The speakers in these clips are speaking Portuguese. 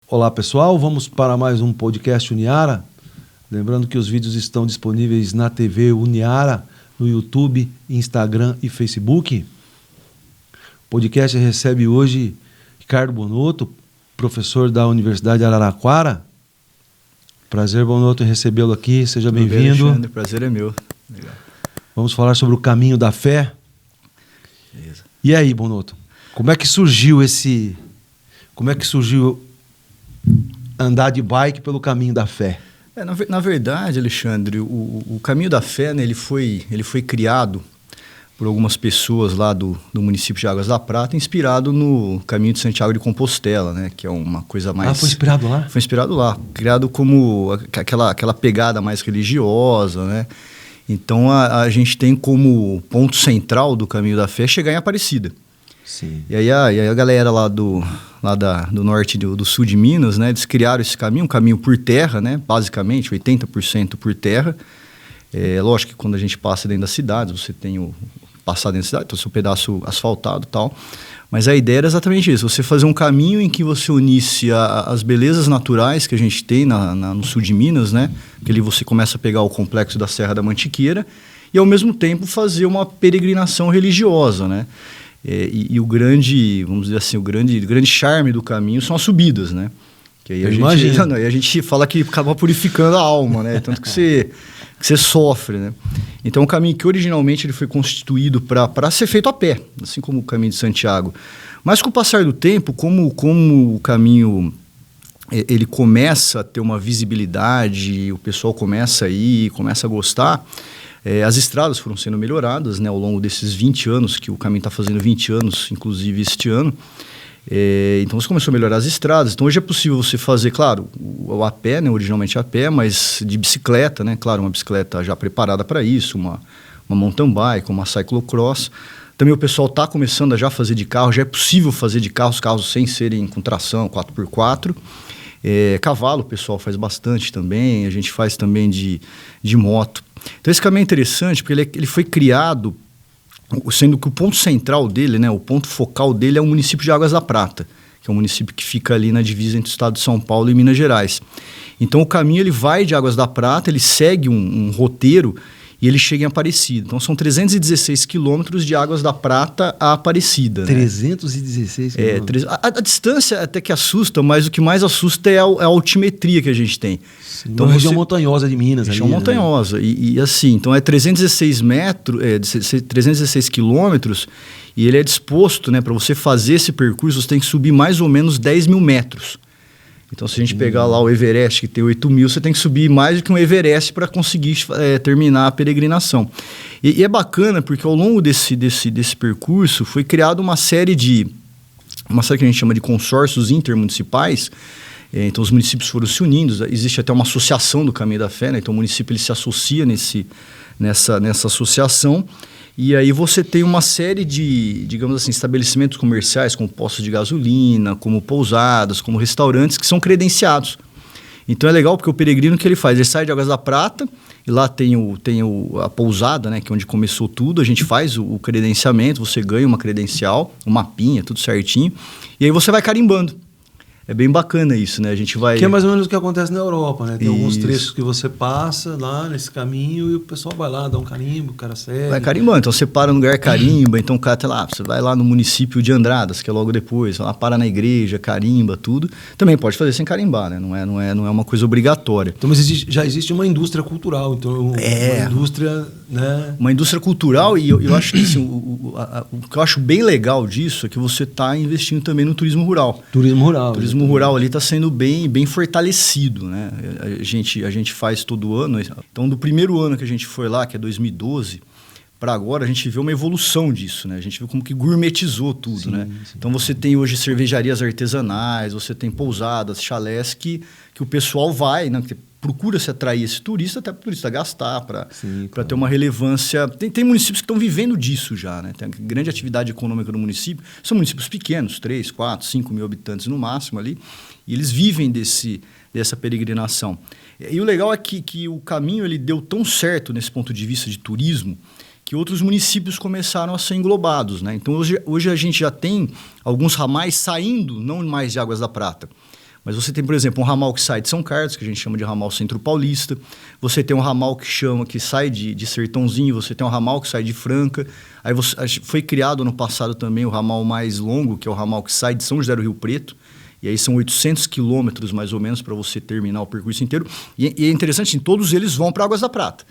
Olá pessoal, vamos para mais um podcast Uniara. Lembrando que os vídeos estão disponíveis na TV Uniara, no YouTube, Instagram e Facebook. O podcast recebe hoje Ricardo Bonotto, professor da Universidade de Araraquara. Prazer, Bonotto, em recebê-lo aqui. Seja bem-vindo. Alexandre, prazer é meu. Legal. Vamos falar sobre o caminho da fé. Beleza. E aí, Bonotto, como é que surgiu andar de bike pelo caminho da fé? Na verdade, Alexandre, o caminho da fé, né, ele foi criado por algumas pessoas lá do município de Águas da Prata, inspirado no caminho de Santiago de Compostela, né, que é uma coisa mais... foi inspirado lá? Foi inspirado lá, criado como aquela pegada mais religiosa, né? Então a gente tem como ponto central do caminho da fé chegar em Aparecida. Sim. E aí a galera lá do norte do sul de Minas, né, eles criaram esse caminho, um caminho por terra, né, basicamente 80% por terra. Lógico que quando a gente passa dentro das cidades, você tem o passar dentro da cidade, então é um pedaço asfaltado e tal. Mas a ideia era exatamente isso, você fazer um caminho em que você unisse as belezas naturais que a gente tem no sul de Minas, né, que ali você começa a pegar o complexo da Serra da Mantiqueira e ao mesmo tempo fazer uma peregrinação religiosa, né. E o grande, vamos dizer assim, o grande charme do caminho são as subidas, né? Que aí a gente fala que acaba purificando a alma, né? Tanto que você sofre, né? Então, é um caminho que originalmente ele foi constituído para ser feito a pé, assim como o caminho de Santiago. Mas com o passar do tempo, como o caminho ele começa a ter uma visibilidade, o pessoal começa a ir, começa a gostar... as estradas foram sendo melhoradas, né, ao longo desses 20 anos, que o caminho está fazendo 20 anos, inclusive este ano. Então você começou a melhorar as estradas. Então hoje é possível você fazer, claro, a pé, né, originalmente a pé, mas de bicicleta, né, claro, uma bicicleta já preparada para isso, uma mountain bike, uma cyclocross. Também o pessoal está começando a já fazer de carro, já é possível fazer de carros sem serem com tração, 4x4. Cavalo o pessoal faz bastante também, a gente faz também de moto. Então esse caminho é interessante porque ele foi criado, sendo que o ponto central dele, né, o ponto focal dele é o município de Águas da Prata, que é um município que fica ali na divisa entre o estado de São Paulo e Minas Gerais. Então o caminho ele vai de Águas da Prata, ele segue um roteiro e ele chega em Aparecida. Então são 316 quilômetros de Águas da Prata a Aparecida. 316 quilômetros? A distância até que assusta, mas o que mais assusta é a altimetria que a gente tem. Sim, então, região montanhosa de Minas. Região montanhosa. Né? E assim, então é 316 quilômetros e ele é disposto, né, para você fazer esse percurso, você tem que subir mais ou menos 10 mil metros. Então, se a gente pegar lá o Everest, que tem 8 mil, você tem que subir mais do que um Everest para conseguir terminar a peregrinação. E é bacana porque ao longo desse percurso foi criada uma série que a gente chama de consórcios intermunicipais. Então, os municípios foram se unindo, existe até uma associação do Caminho da Fé, né? Então o município ele se associa nessa associação. E aí você tem uma série de, digamos assim, estabelecimentos comerciais, como postos de gasolina, como pousadas, como restaurantes, que são credenciados. Então é legal porque o peregrino que ele faz, ele sai de Águas da Prata, e lá tem a pousada, né, que é onde começou tudo, a gente faz o credenciamento, você ganha uma credencial, um mapinha, tudo certinho, e aí você vai carimbando. É bem bacana isso, né? A gente vai... Que é mais ou menos o que acontece na Europa, né? Tem alguns trechos que você passa lá nesse caminho e o pessoal vai lá, dá um carimbo, o cara segue. Vai carimbando. Então você para no lugar carimba, então o cara tá lá, você vai lá no município de Andradas, que é logo depois, lá para na igreja, carimba, tudo. Também pode fazer sem carimbar, né? Não é uma coisa obrigatória. Então, mas já existe uma indústria cultural, então uma indústria, né? Uma indústria cultural e eu acho que assim, o que eu acho bem legal disso é que você está investindo também no turismo rural. Turismo rural. O turismo rural ali está sendo bem fortalecido, né? A gente faz todo ano. Então, do primeiro ano que a gente foi lá, que é 2012, para agora, a gente vê uma evolução disso, né? A gente viu como que gourmetizou tudo, sim, né? Sim. Então, você tem hoje cervejarias artesanais, você tem pousadas, chalés que o pessoal vai, né? Procura se atrair esse turista, até para o turista gastar, para ter uma relevância. Tem municípios que estão vivendo disso já, né? Tem uma grande atividade econômica no município. São municípios pequenos, 3, 4, 5 mil habitantes no máximo ali, e eles vivem dessa peregrinação. E o legal é que o caminho ele deu tão certo nesse ponto de vista de turismo que outros municípios começaram a ser englobados, né? Então, hoje a gente já tem alguns ramais saindo, não mais de Águas da Prata, Mas você tem, por exemplo, um ramal que sai de São Carlos, que a gente chama de ramal Centro Paulista. Você tem um ramal que sai de Sertãozinho. Você tem um ramal que sai de Franca. Aí foi criado no passado também o ramal mais longo, que é o ramal que sai de São José do Rio Preto. E aí são 800 quilômetros, mais ou menos, para você terminar o percurso inteiro. E é interessante, todos eles vão para Águas da Prata.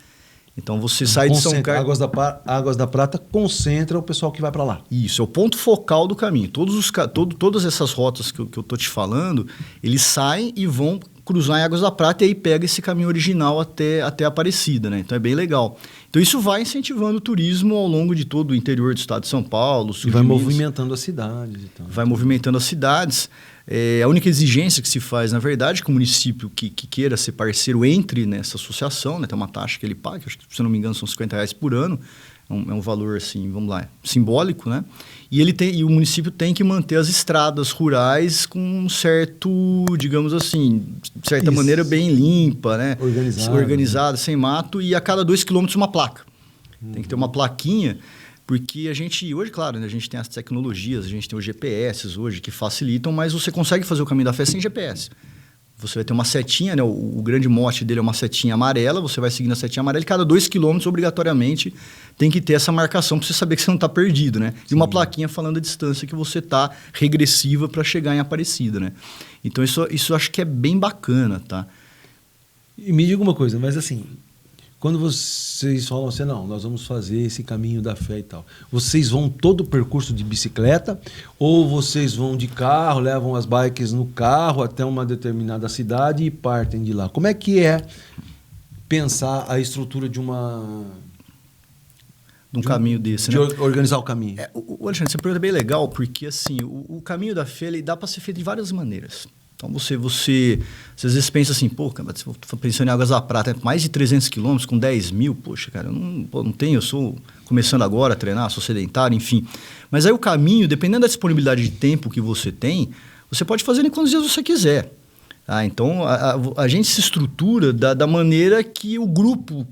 Então você sai de São Carlos... Águas da Prata concentra o pessoal que vai para lá. Isso, é o ponto focal do caminho. Todas essas rotas que eu estou te falando, eles saem e vão cruzar em Águas da Prata e aí pega esse caminho original até Aparecida, né? Então é bem legal. Então isso vai incentivando o turismo ao longo de todo o interior do estado de São Paulo. E vai movimentando as cidades. Então. Vai movimentando as cidades. A única exigência que se faz, na verdade, que o município que queira ser parceiro entre nessa associação, né? Tem uma taxa que ele paga, acho que, se eu não me engano, são R$50 por ano. É um valor, assim, vamos lá, simbólico, né? E o município tem que manter as estradas rurais com um certo, digamos assim, de certa maneira bem limpa, né? Organizada, sem mato, e a cada 2 quilômetros uma placa. Tem que ter uma plaquinha, porque a gente, hoje, claro, né, a gente tem as tecnologias, a gente tem os GPS hoje que facilitam, mas você consegue fazer o caminho da fé sem GPS. Você vai ter uma setinha, né? O grande mote dele é uma setinha amarela, você vai seguindo a setinha amarela e cada 2 quilômetros, obrigatoriamente, tem que ter essa marcação para você saber que você não está perdido, né? E uma plaquinha falando a distância que você está regressiva para chegar em Aparecida, né? Então, isso eu acho que é bem bacana, tá? E me diga uma coisa, mas assim, quando vocês falam assim, não, nós vamos fazer esse caminho da fé e tal, vocês vão todo o percurso de bicicleta ou vocês vão de carro, levam as bikes no carro até uma determinada cidade e partem de lá? Como é que é pensar a estrutura de um caminho desse, né? De organizar o caminho. Alexandre, essa pergunta é bem legal, porque assim, o caminho da fé ele dá para ser feito de várias maneiras. Então, você às vezes pensa assim, pô, cara, se eu estou pensando em Águas da Prata, mais de 300 quilômetros com 10 mil, poxa, cara, eu não tenho, eu sou começando agora a treinar, sou sedentário, enfim. Mas aí o caminho, dependendo da disponibilidade de tempo que você tem, você pode fazer em quantos dias você quiser. Então, a gente se estrutura da maneira que o grupo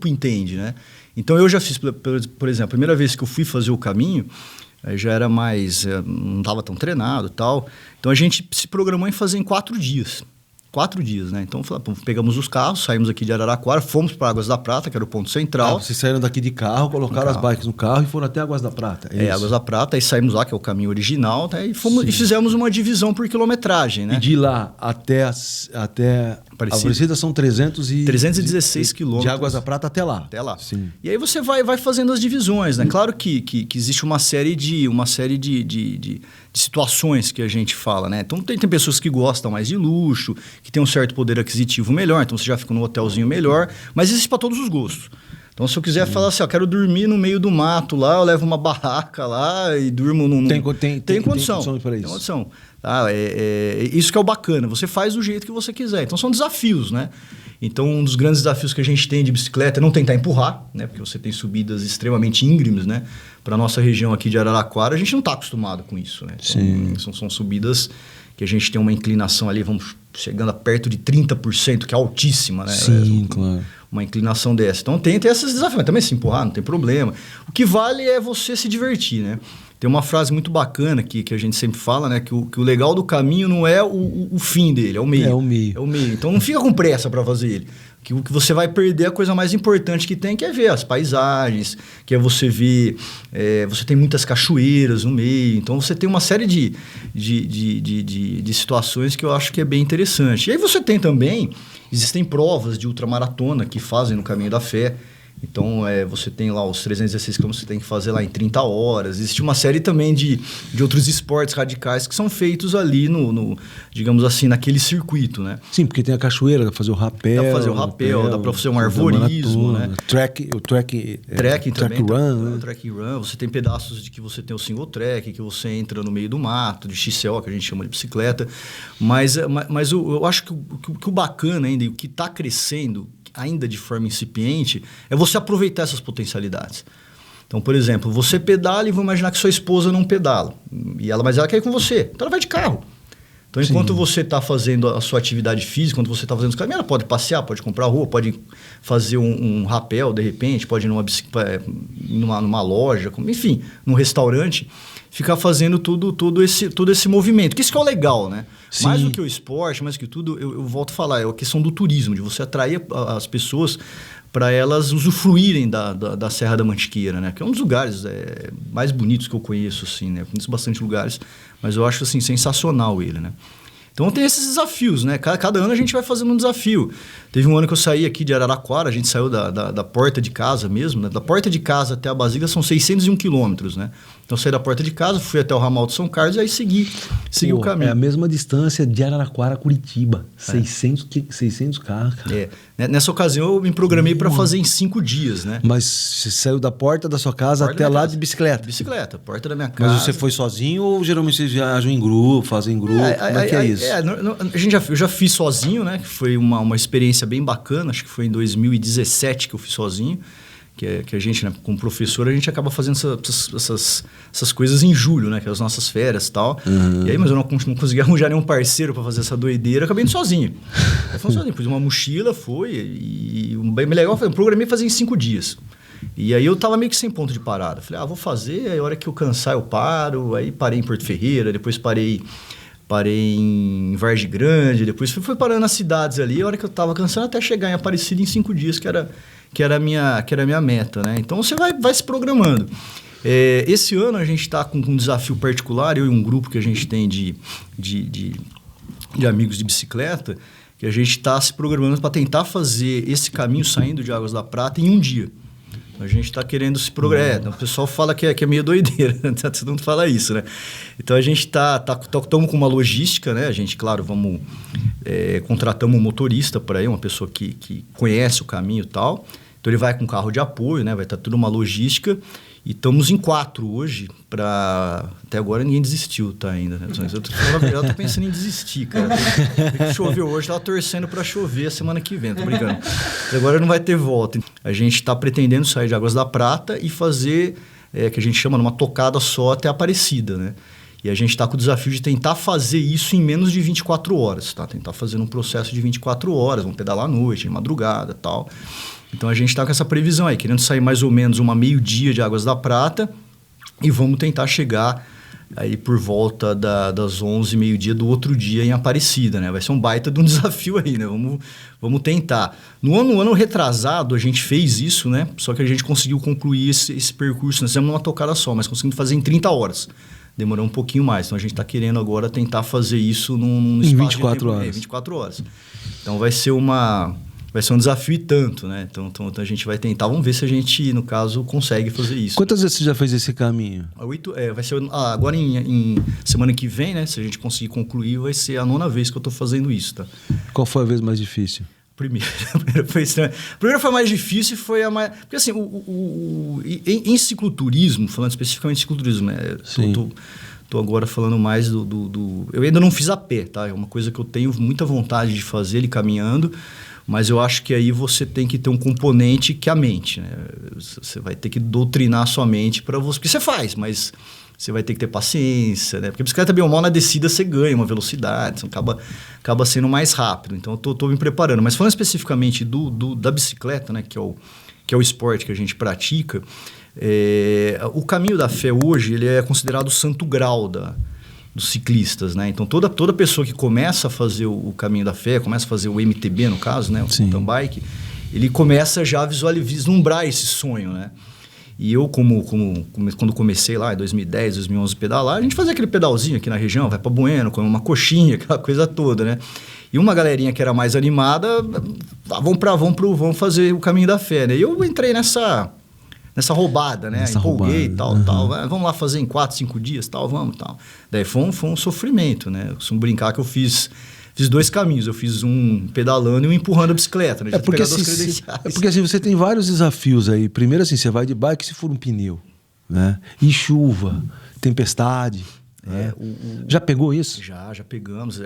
entende, né? Então, eu já fiz, por exemplo, a primeira vez que eu fui fazer o caminho, já era mais... não estava tão treinado e tal. Então, a gente se programou em fazer em 4 dias. 4 dias, né? Então, pegamos os carros, saímos aqui de Araraquara, fomos para Águas da Prata, que era o ponto central. Vocês saíram daqui de carro, colocaram as bikes no carro e foram até Águas da Prata. Águas da Prata, aí saímos lá, que é o caminho original, tá? E fizemos uma divisão por quilometragem, né? E de lá até Aparecida são 316 quilômetros. De Águas da Prata até lá. Até lá. Sim. E aí você vai fazendo as divisões, né? Claro que existe uma série de situações que a gente fala, né? Então tem pessoas que gostam mais de luxo, que tem um certo poder aquisitivo melhor, então você já fica num hotelzinho melhor, mas existe para todos os gostos. Então, se eu quiser falar assim, eu quero dormir no meio do mato lá, eu levo uma barraca lá e durmo num... Tem condição. Tem condição para isso. Tem condição. Isso que é o bacana, você faz do jeito que você quiser. Então, são desafios, né? Então, um dos grandes desafios que a gente tem de bicicleta é não tentar empurrar, né? Porque você tem subidas extremamente íngremes, né? Para a nossa região aqui de Araraquara, a gente não está acostumado com isso, né? Então, são subidas que a gente tem uma inclinação ali, vamos chegando a perto de 30%, que é altíssima, né? Sim, claro. Uma inclinação dessa. Então, tem esses desafios. Mas também se empurrar, não tem problema. O que vale é você se divertir, né? Tem uma frase muito bacana que a gente sempre fala, né? Que o legal do caminho não é o fim dele, é o meio. É o meio. É o meio. Então, não fica com pressa para fazer ele. O que você vai perder é a coisa mais importante que tem, que é ver as paisagens, que é você ver... você tem muitas cachoeiras no meio. Então, você tem uma série de situações que eu acho que é bem interessante. E aí você tem também... Existem provas de ultramaratona que fazem no Caminho da Fé. Então, você tem lá os 316 km que você tem que fazer lá em 30 horas. Existe uma série também de outros esportes radicais que são feitos ali digamos assim, naquele circuito, né? Sim, porque tem a cachoeira, dá para fazer o rapel. Dá para fazer o rapel, dá para fazer um arvorismo, né? Trekking também. Run, né? O track run. Você tem pedaços de que você tem o single track, que você entra no meio do mato, de XCO, que a gente chama de bicicleta. Mas eu acho que o bacana ainda, e o que está crescendo ainda de forma incipiente, é você aproveitar essas potencialidades. Então, por exemplo, você pedala e vamos imaginar que sua esposa não pedala. Mas ela quer ir com você. Então, ela vai de carro. Então, enquanto você está fazendo a sua atividade física, enquanto você está fazendo os caminhos, ela pode passear, pode comprar roupa, pode fazer um rapel, de repente, pode ir numa loja, enfim, num restaurante. ficar fazendo todo esse movimento. Que isso que é o legal, né? Sim. Mais do que o esporte, mais do que tudo, eu volto a falar, é a questão do turismo, de você atrair as pessoas para elas usufruírem da Serra da Mantiqueira, né? Que é um dos lugares mais bonitos que eu conheço, assim, né? Eu conheço bastante lugares, mas eu acho, assim, sensacional ele, né? Então tem esses desafios, né? Cada ano a gente vai fazendo um desafio. Teve um ano que eu saí aqui de Araraquara, a gente saiu da porta de casa mesmo, né? Da porta de casa até a Basílica são 601 quilômetros, né? Então eu saí da porta de casa, fui até o ramal de São Carlos e aí segui o caminho. É a mesma distância de Araraquara a Curitiba. 600 carros, cara. Nessa ocasião eu me programei para fazer em 5 dias, né? Mas você saiu da porta da sua casa até lá de bicicleta? Bicicleta, porta da minha casa. Mas você foi sozinho ou geralmente vocês viajam em grupo, fazem em grupo? Como é que é isso? Eu já fiz sozinho, né? Que foi uma experiência bem bacana. Acho que foi em 2017 que eu fiz sozinho. Que a gente, né, como professor, a gente acaba fazendo essas coisas em julho, né? Que é as nossas férias e tal. Uhum. E aí, mas eu não consegui arranjar nenhum parceiro para fazer essa doideira. Eu acabei indo sozinho. Eu fui sozinho, pus uma mochila, e bem legal, eu programei fazer em 5 dias. E aí eu tava meio que sem ponto de parada. Falei, vou fazer, aí a hora que eu cansar eu paro. Aí parei em Porto Ferreira, depois parei em Vargem Grande, depois fui parando nas cidades ali. A hora que eu tava cansando até chegar em Aparecida em 5 dias, que era a minha meta, né? Então você vai se programando. Esse ano a gente está com um desafio particular, eu e um grupo que a gente tem de amigos de bicicleta, que a gente está se programando para tentar fazer esse caminho saindo de Águas da Prata em um dia. A gente está querendo se programar. O pessoal fala que é meio doideira, todo mundo fala isso, né? Então a gente estamos com uma logística, né? A gente, claro, contratamos um motorista para ir, uma pessoa que conhece o caminho e tal. Então ele vai com carro de apoio, né? Vai estar tudo uma logística. E estamos em 4 hoje, até agora ninguém desistiu, tá, ainda, né? Eu tô pensando em desistir, cara. Choveu hoje, tava torcendo para chover a semana que vem, tô brincando. Agora não vai ter volta. A gente está pretendendo sair de Águas da Prata e fazer, que a gente chama numa tocada só até Aparecida, né? E a gente está com o desafio de tentar fazer isso em menos de 24 horas, tá? Tentar fazer um processo de 24 horas, vamos pedalar à noite, de madrugada e tal. Então a gente está com essa previsão aí, querendo sair mais ou menos meio-dia de Águas da Prata e vamos tentar chegar aí por volta das 11, meio-dia do outro dia em Aparecida, né? Vai ser um baita de um desafio aí, né? Vamos tentar. No ano retrasado a gente fez isso, né? Só que a gente conseguiu concluir esse percurso, nós fizemos uma tocada só, mas conseguimos fazer em 30 horas. Demorou um pouquinho mais, então a gente está querendo agora tentar fazer isso num espaço 24 de tempo, horas. 24 horas. Então vai ser um desafio e tanto, né? Então a gente vai tentar, vamos ver se a gente, no caso, consegue fazer isso. Quantas vezes você já fez esse caminho? Vai ser agora em semana que vem, né? Se a gente conseguir concluir, vai ser a 9ª vez que eu estou fazendo isso, tá? Qual foi a vez mais difícil? Primeira foi estranha. A primeira foi mais difícil, foi a mais... Porque assim, em cicloturismo, falando especificamente de cicloturismo, né? Tô agora falando mais do... Eu ainda não fiz a pé, tá? É uma coisa que eu tenho muita vontade de fazer, ele caminhando, mas eu acho que aí você tem que ter um componente que é a mente, né? Você vai ter que doutrinar a sua mente para você... Porque você faz, mas... Você vai ter que ter paciência, né? Porque a bicicleta, bem ou mal, na descida você ganha uma velocidade, você acaba sendo mais rápido. Então, eu tô me preparando. Mas falando especificamente da bicicleta, né? Que é o esporte que a gente pratica, o caminho da fé hoje ele é considerado o santo grau dos ciclistas, né? Então, toda pessoa que começa a fazer o caminho da fé, começa a fazer o MTB, no caso, né? O mountain bike, ele começa já a vislumbrar esse sonho, né? E eu, quando comecei lá em 2010, 2011 pedalar, a gente fazia aquele pedalzinho aqui na região, vai para Bueno, come uma coxinha, aquela coisa toda, né? E uma galerinha que era mais animada, vamos fazer o caminho da fé, né? E eu entrei nessa roubada, né? Empolguei, tal. Vamos lá fazer em 4, 5 dias, vamos. Daí foi um sofrimento, né? Eu costumo brincar que eu fiz 2 caminhos. Eu fiz um pedalando e um empurrando a bicicleta, né? Porque assim, você tem vários desafios aí. Primeiro assim, você vai de bike se for um pneu, né? E chuva, tempestade. Já pegou isso? Já pegamos.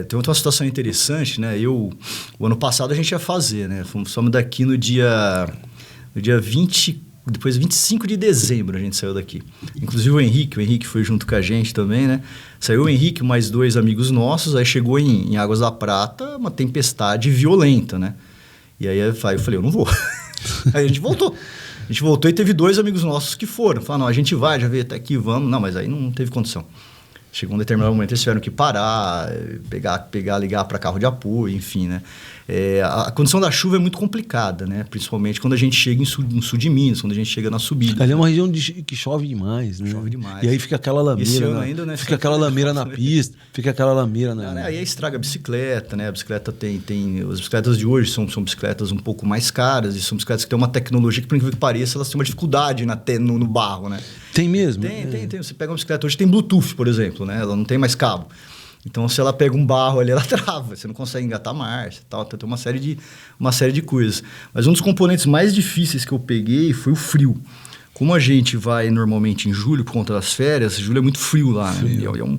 Tem outra situação interessante, né? O ano passado a gente ia fazer, né? Fomos daqui no dia 20... Depois, 25 de dezembro, a gente saiu daqui. Inclusive o Henrique foi junto com a gente também, né? Saiu o Henrique, mais 2 amigos nossos, aí chegou em Águas da Prata, uma tempestade violenta, né? E aí eu falei, eu não vou. Aí a gente voltou. A gente voltou e teve 2 amigos nossos que foram. Falaram, não, a gente vai, já veio até aqui, vamos. Não, mas aí não teve condição. Chegou um determinado momento, eles tiveram que parar, ligar para carro de apoio, enfim, né? A condição da chuva é muito complicada, né? Principalmente quando a gente chega no sul de Minas, quando a gente chega na subida. Ali é uma região que chove demais, né? Chove demais. E aí fica aquela lameira. Esse ano ainda, né? Fica aquela lameira na pista, fica aquela lameira na... Né? Aí estraga a bicicleta, né? A bicicleta as bicicletas de hoje são bicicletas um pouco mais caras e são bicicletas que têm uma tecnologia que, por incrível que pareça, elas têm uma dificuldade no barro, né? Tem mesmo? Tem. Você pega uma bicicleta hoje, tem Bluetooth, por exemplo, né? Ela não tem mais cabo. Então, se ela pega um barro ali, ela trava. Você não consegue engatar marcha e tal. Então, tem uma série de coisas. Mas um dos componentes mais difíceis que eu peguei foi o frio. Como a gente vai normalmente em julho, por conta das férias, julho é muito frio lá. Né?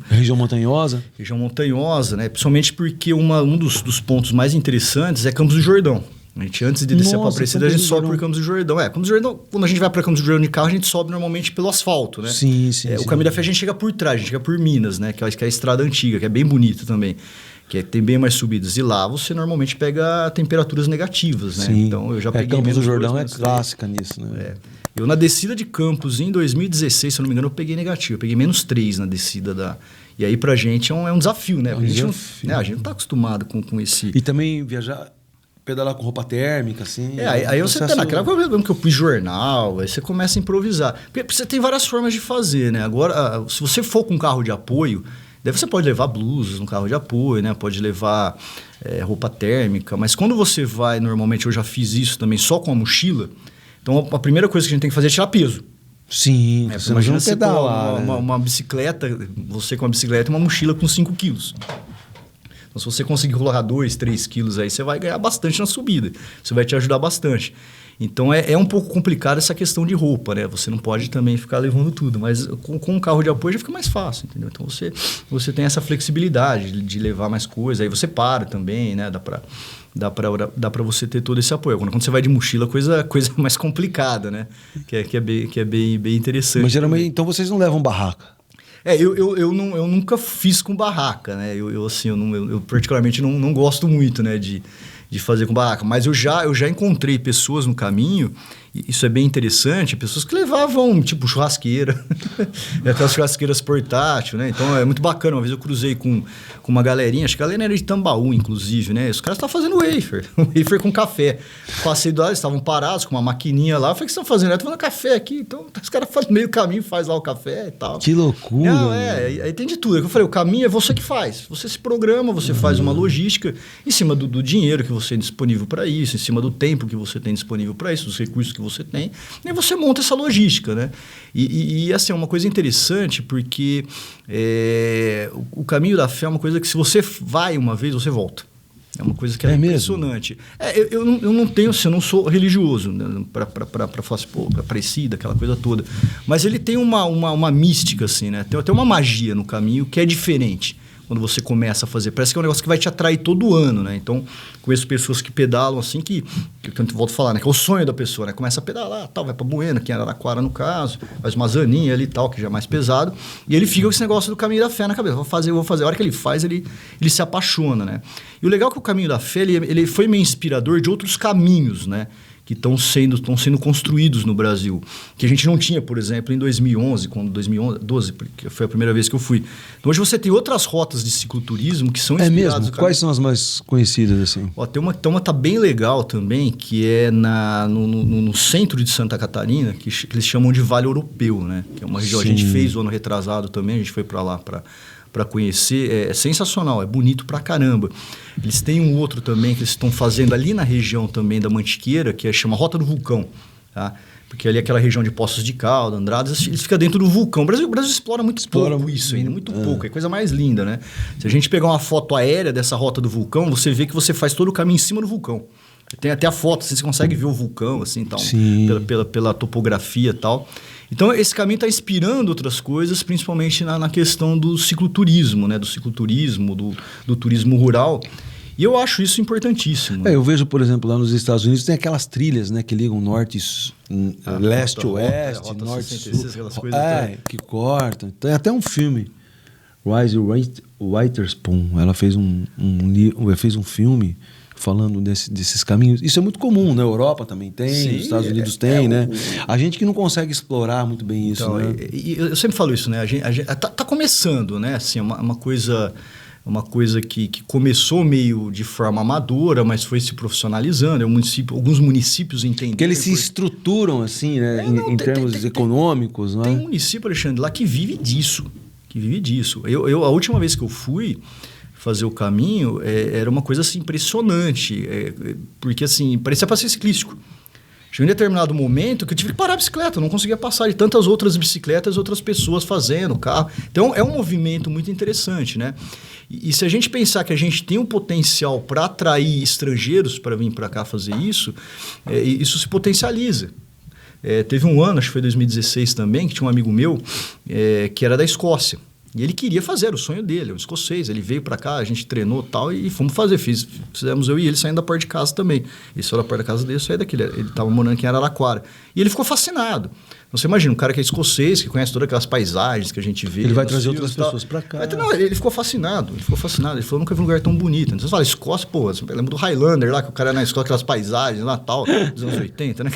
Região montanhosa? Região montanhosa, né? Principalmente porque um dos pontos mais interessantes é Campos do Jordão. A gente, antes de descer para Aparecida, a gente sobe por Campos do Jordão. Campos do Jordão, quando a gente vai para Campos do Jordão de carro, a gente sobe normalmente pelo asfalto, né? Sim. O Caminho da Fé a gente chega por trás, a gente chega por Minas, né? Que é a estrada antiga, que é bem bonita também. Tem bem mais subidas. E lá você normalmente pega temperaturas negativas, né? Sim. Então eu já peguei Campos do Jordão 2, é clássica nisso, né? Eu na descida de Campos em 2016, se eu não me engano, eu peguei negativo. Eu peguei -3 na descida da... E aí pra gente é um desafio, né? A gente não tá acostumado com esse... E também pedalar com roupa térmica, assim. Aí você tá naquela coisa que eu pus jornal, aí você começa a improvisar. Porque você tem várias formas de fazer, né? Agora, se você for com um carro de apoio, daí você pode levar blusas no carro de apoio, né? Pode levar roupa térmica. Mas quando você vai, normalmente eu já fiz isso também só com a mochila, então a primeira coisa que a gente tem que fazer é tirar peso. Sim, você imagina você pedalar, uma bicicleta, você com a bicicleta e uma mochila com 5 quilos. Então, se você conseguir colocar 2, 3 quilos aí, você vai ganhar bastante na subida. Isso vai te ajudar bastante. Então, é um pouco complicado essa questão de roupa, né? Você não pode também ficar levando tudo, mas com um carro de apoio já fica mais fácil, entendeu? Então, você tem essa flexibilidade de levar mais coisa. Aí você para também, né? Dá para você ter todo esse apoio. Quando você vai de mochila, coisa mais complicada, né? Que é bem interessante. Mas geralmente, então vocês não levam barraca? Eu nunca fiz com barraca, né? Eu particularmente não gosto muito, né, de fazer com barraca. Mas eu já encontrei pessoas no caminho, e isso é bem interessante, pessoas que levavam, tipo, churrasqueira, aquelas churrasqueiras portátil, né? Então, é muito bacana. Uma vez eu cruzei com uma galerinha, acho que a galera era de Tambaú, inclusive, né? Os caras estavam fazendo wafer com café. Passei do lado, eles estavam parados com uma maquininha lá. Eu falei, o que vocês estão fazendo? Eu tô fazendo café aqui. Então, os caras fazem meio caminho, faz lá o café e tal. Que loucura! Não, aí tem de tudo. Eu falei, o caminho é você que faz. Você se programa, você faz uma logística em cima do dinheiro que você tem disponível para isso, em cima do tempo que você tem disponível para isso, dos recursos que você tem, e você monta essa logística, né? E assim, é uma coisa interessante, porque o caminho da fé é uma coisa que, se você vai uma vez, você volta. É uma coisa que é impressionante. Eu não sou religioso, né? Para falar assim, pô, Aparecida, aquela coisa toda. Mas ele tem uma mística, assim, né? Tem até uma magia no caminho que é diferente quando você começa a fazer. Parece que é um negócio que vai te atrair todo ano, né? Então, conheço pessoas que pedalam assim, que eu volto a falar, né? Que é o sonho da pessoa, né? Começa a pedalar, tal, vai pra Buena, que é Araraquara no caso, faz uma zaninha ali e tal, que já é mais pesado, e ele fica com esse negócio do caminho da fé na cabeça. Vou fazer. A hora que ele faz, ele se apaixona, né? E o legal é que o caminho da fé, ele foi meio inspirador de outros caminhos, né? Que estão sendo construídos no Brasil, que a gente não tinha, por exemplo, em 2012, porque foi a primeira vez que eu fui. Então, hoje você tem outras rotas de cicloturismo que são inspiradas... É mesmo? Quais são as mais conhecidas, assim? Tem uma tá bem legal também, que é no centro de Santa Catarina, que eles chamam de Vale Europeu, né? Que é uma região, Sim. A gente fez o ano retrasado também, a gente foi para lá para conhecer, é sensacional, é bonito pra caramba. Eles têm um outro também que eles estão fazendo ali na região também da Mantiqueira, que chama Rota do Vulcão, tá? Porque ali é aquela região de Poços de Calda, Andradas, eles ficam dentro do vulcão. O Brasil explora muito pouco isso ainda, muito pouco, é coisa mais linda, né? Se a gente pegar uma foto aérea dessa Rota do Vulcão, você vê que você faz todo o caminho em cima do vulcão. Tem até a foto, assim, você consegue ver o vulcão, assim, tal, pela topografia e tal. Então, esse caminho está inspirando outras coisas, principalmente na questão do cicloturismo, né? Do cicloturismo, do turismo rural. E eu acho isso importantíssimo. Eu vejo, por exemplo, lá nos Estados Unidos, tem aquelas trilhas, né? Que ligam norte, leste, oeste, norte, 66, sul. Aquelas coisas que cortam. Tem até um filme, Reese Witherspoon, ela fez fez um filme falando desses caminhos. Isso é muito comum, na Europa também tem, Sim, nos Estados Unidos tem, né? A gente que não consegue explorar muito bem isso, então, né? Eu sempre falo isso, né? A gente tá começando, né? Assim, uma coisa que começou meio de forma amadora, mas foi se profissionalizando. Alguns municípios entenderam. Que eles se estruturam assim, né? Em termos econômicos, não é? Tem um município, Alexandre, lá que vive disso. A última vez que eu fui fazer o caminho, era uma coisa assim, impressionante. Porque assim, parecia passeio ciclístico. Chegou em determinado momento que eu tive que parar a bicicleta, eu não conseguia passar de tantas outras bicicletas, outras pessoas fazendo carro. Então, é um movimento muito interessante, né? E se a gente pensar que a gente tem um potencial para atrair estrangeiros para vir para cá fazer isso, isso se potencializa. Teve um ano, acho que foi 2016 também, que tinha um amigo meu que era da Escócia. E ele queria fazer, era o sonho dele, é um escocês. Ele veio para cá, a gente treinou tal e fomos fazer. Fizemos eu e ele saindo da porta de casa também. Ele saiu da porta da casa dele, eu saí daquele. Ele estava morando aqui em Araraquara. E ele ficou fascinado. Então, você imagina, um cara que é escocês, que conhece todas aquelas paisagens que a gente vê. Ele vai trazer outras pessoas para cá. Não, ele ficou fascinado. Ele falou, nunca vi um lugar tão bonito. Então, você fala, Escócia, pô, você lembra do Highlander lá, que o cara na Escócia, aquelas paisagens lá, tal, dos anos 80, né?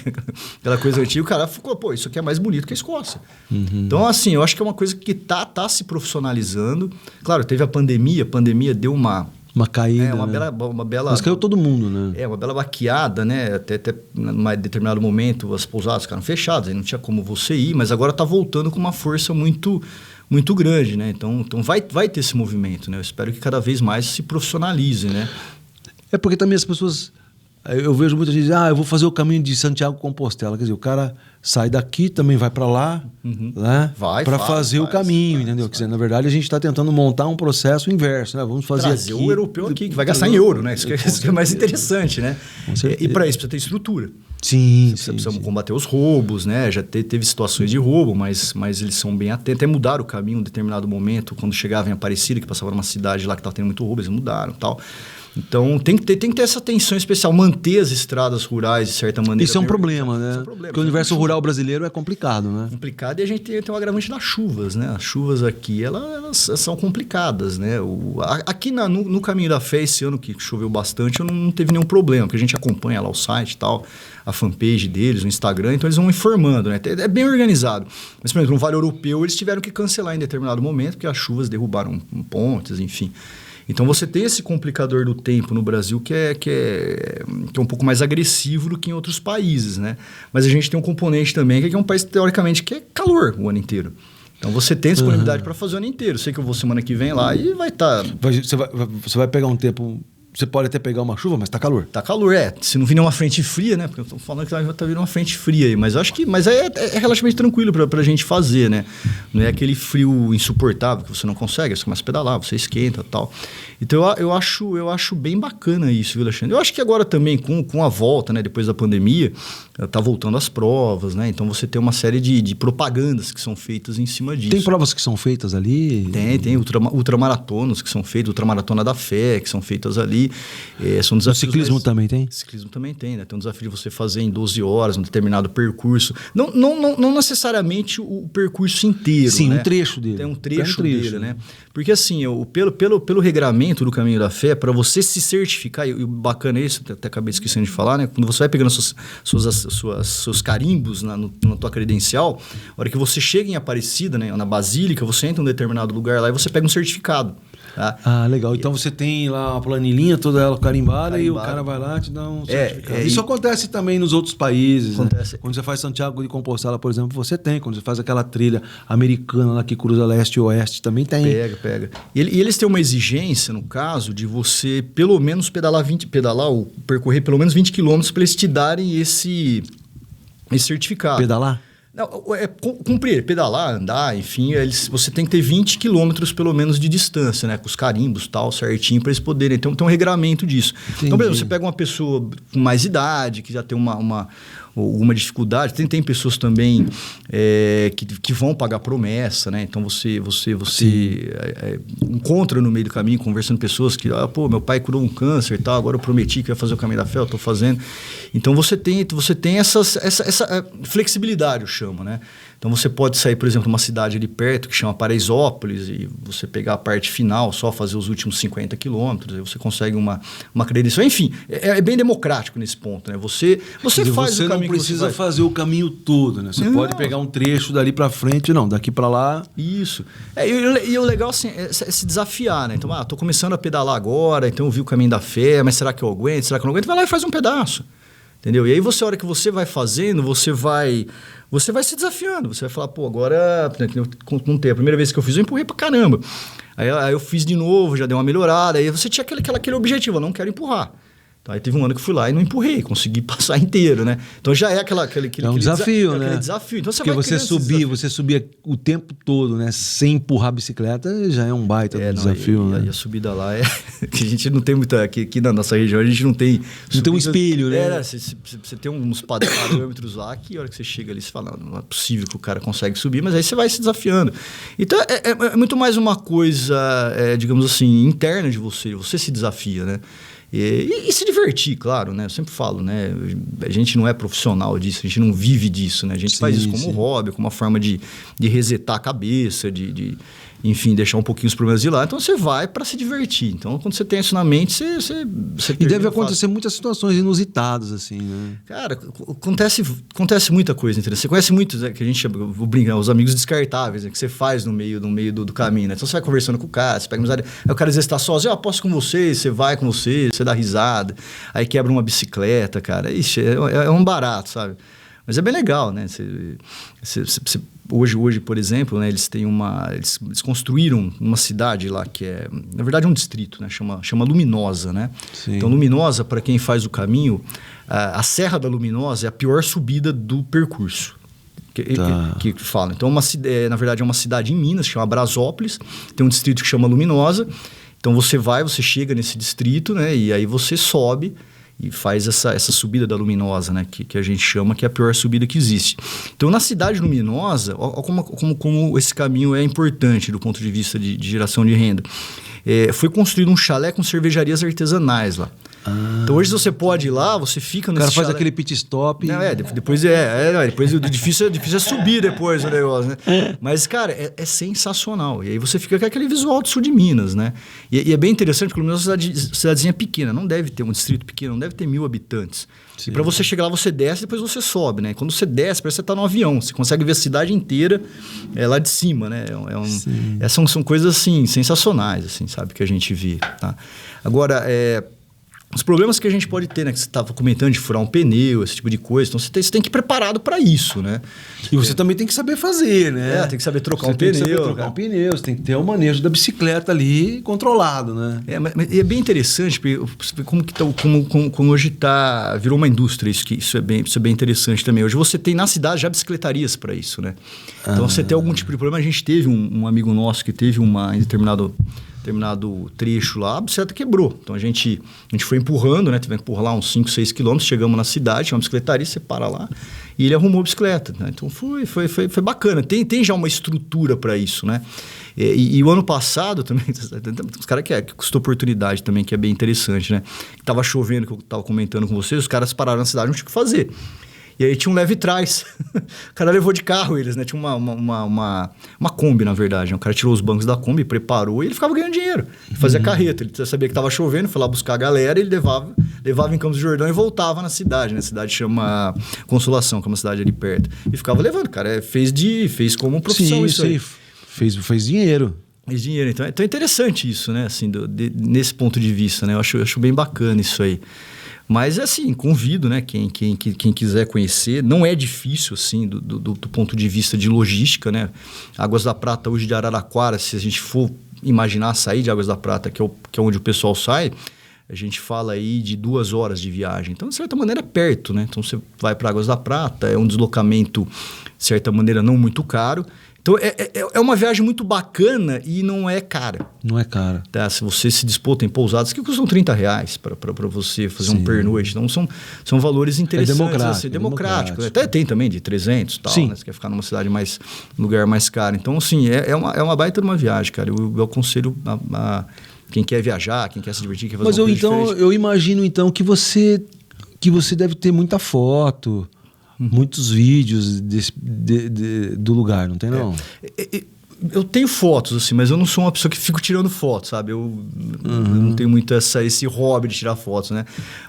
Aquela coisa antiga. O cara ficou, pô, isso aqui é mais bonito que a Escócia. Uhum. Então, assim, eu acho que é uma coisa que tá se profissionalizando. Claro, teve a pandemia deu uma caída, uma bela... Mas caiu todo mundo, né? Uma bela baqueada, né? Até em determinado momento as pousadas ficaram fechadas, aí não tinha como você ir, mas agora está voltando com uma força muito, muito grande, né? Então vai ter esse movimento, né? Eu espero que cada vez mais se profissionalize, né? É porque também as pessoas... Eu vejo muita gente dizer, eu vou fazer o caminho de Santiago Compostela. Quer dizer, o cara sai daqui, também vai para lá, né? Para fazer o caminho, entendeu? Quer dizer, na verdade, a gente está tentando montar um processo inverso, né? Vamos fazer trazer o europeu aqui, que vai gastar em euro, né? Isso que é mais interessante, né? E para isso precisa ter estrutura. Sim, Precisamos combater os roubos, né? Já teve situações de roubo, mas eles são bem atentos. Até mudaram o caminho em um determinado momento, quando chegava em Aparecida, que passava numa cidade lá que estava tendo muito roubo, eles mudaram e tal. Então, tem que ter essa atenção especial, manter as estradas rurais de certa maneira. Isso é um problema, né? Porque o universo rural brasileiro é complicado, né? Complicado, e a gente tem um agravante das chuvas, né? As chuvas aqui, elas são complicadas, né? Aqui no Caminho da Fé, esse ano que choveu bastante, não teve nenhum problema, porque a gente acompanha lá o site e tal, a fanpage deles, o Instagram, então eles vão informando, né? É bem organizado. Mas, por exemplo, no Vale Europeu, eles tiveram que cancelar em determinado momento, porque as chuvas derrubaram pontes, enfim. Então, você tem esse complicador do tempo no Brasil que é um pouco mais agressivo do que em outros países, né? Mas a gente tem um componente também que é um país, teoricamente, que é calor o ano inteiro. Então, você tem disponibilidade para fazer o ano inteiro. Sei que eu vou semana que vem lá e vai estar... Você vai pegar um tempo... Você pode até pegar uma chuva, mas tá calor. Tá calor, Se não vir nenhuma frente fria, né? Porque eu tô falando que tá vindo uma frente fria aí. Mas eu acho que é relativamente tranquilo pra gente fazer, né? Não é aquele frio insuportável que você não consegue. Você começa a pedalar, você esquenta e tal. Então, eu acho bem bacana isso, viu, Alexandre? Eu acho que agora também, com a volta, né? Depois da pandemia, tá voltando as provas, né? Então, você tem uma série de propagandas que são feitas em cima disso. Tem provas que são feitas ali? Tem ultramaratonas que são feitas, Ultramaratona da Fé, que são feitas ali. São desafios. O ciclismo também tem? Ciclismo também tem, né? Tem um desafio de você fazer em 12 horas um determinado percurso. Não necessariamente o percurso inteiro. Sim, né? um trecho dele. Tem um trecho dele, né? Porque assim, pelo regramento do Caminho da Fé, para você se certificar, e o bacana é isso, até acabei esquecendo de falar, né? Quando você vai pegando seus carimbos na tua credencial, a hora que você chega em Aparecida, né? Na Basílica, você entra em um determinado lugar lá e você pega um certificado. Tá? Legal. Então você tem lá uma planilhinha toda ela carimbada e o cara vai lá e te dá um certificado. Isso acontece também nos outros países. Acontece. Né? Quando você faz Santiago de Compostela, por exemplo, você tem. Quando você faz aquela trilha americana lá que cruza leste e oeste, também tem. Pega. E eles têm uma exigência, no caso, de você pelo menos ou percorrer pelo menos 20 quilômetros para eles te darem esse certificado. Pedalar? Não, cumprir, pedalar, andar, enfim, você tem que ter 20 quilômetros pelo menos de distância, né? Com os carimbos tal, certinho, para eles poderem. Tem um regramento disso. Entendi. Então, por exemplo, você pega uma pessoa com mais idade, que já tem alguma dificuldade. Tem pessoas também que vão pagar promessa, né? Então, você encontra no meio do caminho, conversando com pessoas que, meu pai curou um câncer e tal, agora eu prometi que ia fazer o Caminho da Fé, eu estou fazendo. Então, você tem essa flexibilidade, eu chamo, né? Então você pode sair, por exemplo, numa cidade ali perto que chama Paraisópolis e você pegar a parte final, só fazer os últimos 50 quilômetros, aí você consegue uma credencial. Enfim, é bem democrático nesse ponto, né? Você faz o caminho. Você não precisa fazer o caminho todo, né? Você pode pegar um trecho dali para frente, não, daqui para lá. Isso. E o legal assim, é se desafiar, né? Então, tô começando a pedalar agora, então eu vi o caminho da fé, mas será que eu aguento? Será que eu não aguento? Vai lá e faz um pedaço. Entendeu? E aí a hora que você vai fazendo, você vai se desafiando. Você vai falar, pô, agora, não tem. A primeira vez que eu fiz, eu empurrei pra caramba. Aí eu fiz de novo, já deu uma melhorada. Aí você tinha aquele objetivo, eu não quero empurrar. Então, aí teve um ano que eu fui lá e não empurrei, consegui passar inteiro, né? Então já é aquele desafio, né? Aquele desafio. Então porque você subia o tempo todo, né? Sem empurrar a bicicleta, já é um baita desafio, né? E a subida lá que a gente não tem muita... Aqui na nossa região a gente não tem... Não tem um espelho, né? Você tem uns parâmetros lá que a hora que você chega ali, você fala, não é possível que o cara consegue subir, mas aí você vai se desafiando. Então é muito mais uma coisa, digamos assim, interna de você. Você se desafia, né? E se divertir, claro, né? Eu sempre falo, né? A gente não é profissional disso, a gente não vive disso, né? A gente faz isso como hobby, como uma forma de resetar a cabeça, enfim, deixar um pouquinho os problemas de lado. Então, você vai para se divertir. Então, quando você tem isso na mente, você e deve acontecer muitas situações inusitadas, assim, né? Cara, acontece muita coisa interessante. Você conhece muitos, né, que a gente chama, vou brincar, os amigos descartáveis, né, que você faz no meio do caminho, né? Então, você vai conversando com o cara, você pega amizade. Aí o cara às vezes está sozinho, eu aposto com você vai com você dá risada. Aí quebra uma bicicleta, cara. Ixi, é um barato, sabe? Mas é bem legal, né? Hoje, por exemplo, né, eles construíram uma cidade lá que é, na verdade, um distrito, né? Chama Luminosa, né? Sim. Então, Luminosa, para quem faz o caminho, a Serra da Luminosa é a pior subida do percurso. Que fala. Então, na verdade, é uma cidade em Minas, chama Brasópolis, tem um distrito que chama Luminosa. Então, você chega nesse distrito, né? E aí você sobe e faz essa subida da Luminosa, né? Que a gente chama que é a pior subida que existe. Então, na cidade luminosa, olha como esse caminho é importante do ponto de vista de geração de renda. Foi construído um chalé com cervejarias artesanais lá. Então, hoje você pode ir lá, você fica nesse chalé. O cara faz aquele pit stop. Não, depois o difícil é subir depois o negócio, né? Mas, cara, é sensacional. E aí você fica com aquele visual do sul de Minas, né? E é bem interessante, porque Luminosa é uma cidadezinha pequena, não deve ter um distrito pequeno, não deve ter 1.000 habitantes. Sim. E para você chegar lá, você desce e depois você sobe, né? Quando você desce, parece que você tá no avião. Você consegue ver a cidade inteira lá de cima, né? São coisas, assim, sensacionais, assim, sabe? Que a gente vê, tá? Agora, os problemas que a gente pode ter, né? Que você estava comentando de furar um pneu, esse tipo de coisa. Então, você tem que ir preparado para isso, né? E você também tem que saber fazer, né? Tem que saber trocar um pneu. Você tem que ter o manejo da bicicleta ali controlado, né? Mas é bem interessante, porque como hoje virou uma indústria, isso é bem interessante também. Hoje você tem na cidade já bicicletarias para isso, né? Então, você tem algum tipo de problema. A gente teve um amigo nosso que teve em determinado trecho lá, a bicicleta quebrou. Então, a gente foi empurrando, né? Tivemos que empurrar lá uns 5, 6 quilômetros, chegamos na cidade, tinha uma bicicletaria, você para lá, e ele arrumou a bicicleta, né? Então, foi bacana. Tem já uma estrutura para isso, né? E o ano passado também, os caras que custou oportunidade também, que é bem interessante, né? Tava chovendo, que eu tava comentando com vocês, os caras pararam na cidade, não tinha o que fazer. E aí tinha um leve trás. O cara levou de carro eles, né? Tinha uma Kombi, na verdade. O cara tirou os bancos da Kombi, preparou e ele ficava ganhando dinheiro. Ele fazia carreta. Ele sabia que estava chovendo, foi lá buscar a galera, ele levava em Campos do Jordão e voltava na cidade, né? A cidade chama Consolação, que é uma cidade ali perto. E ficava levando, cara. Fez como profissão isso aí. Fez dinheiro. Fez dinheiro. Então é interessante isso, né? Assim, nesse ponto de vista, né? Eu acho bem bacana isso aí. Mas, assim, convido, né, quem quiser conhecer. Não é difícil, assim, do ponto de vista de logística, né? Águas da Prata, hoje de Araraquara, se a gente for imaginar sair de Águas da Prata, que é onde o pessoal sai, a gente fala aí de 2 horas de viagem. Então, de certa maneira, é perto, né? Então, você vai para Águas da Prata, é um deslocamento, de certa maneira, não muito caro. Então, é uma viagem muito bacana e não é cara. Não é cara. Tá? Se você se dispor, tem pousadas que custam R$30 para você fazer um pernoite. Então, são valores interessantes. É democrático. Até tem também de 300 e tal, né? Você quer ficar num lugar mais caro. Então, assim, é uma baita de uma viagem, cara. Eu aconselho a quem quer viajar, quem quer se divertir, quer fazer Mas eu imagino, então, que você deve ter muita foto. muitos vídeos do lugar, não tem não? Eu tenho fotos, assim, mas eu não sou uma pessoa que fico tirando fotos, sabe? Eu não tenho muito esse hobby de tirar fotos, né?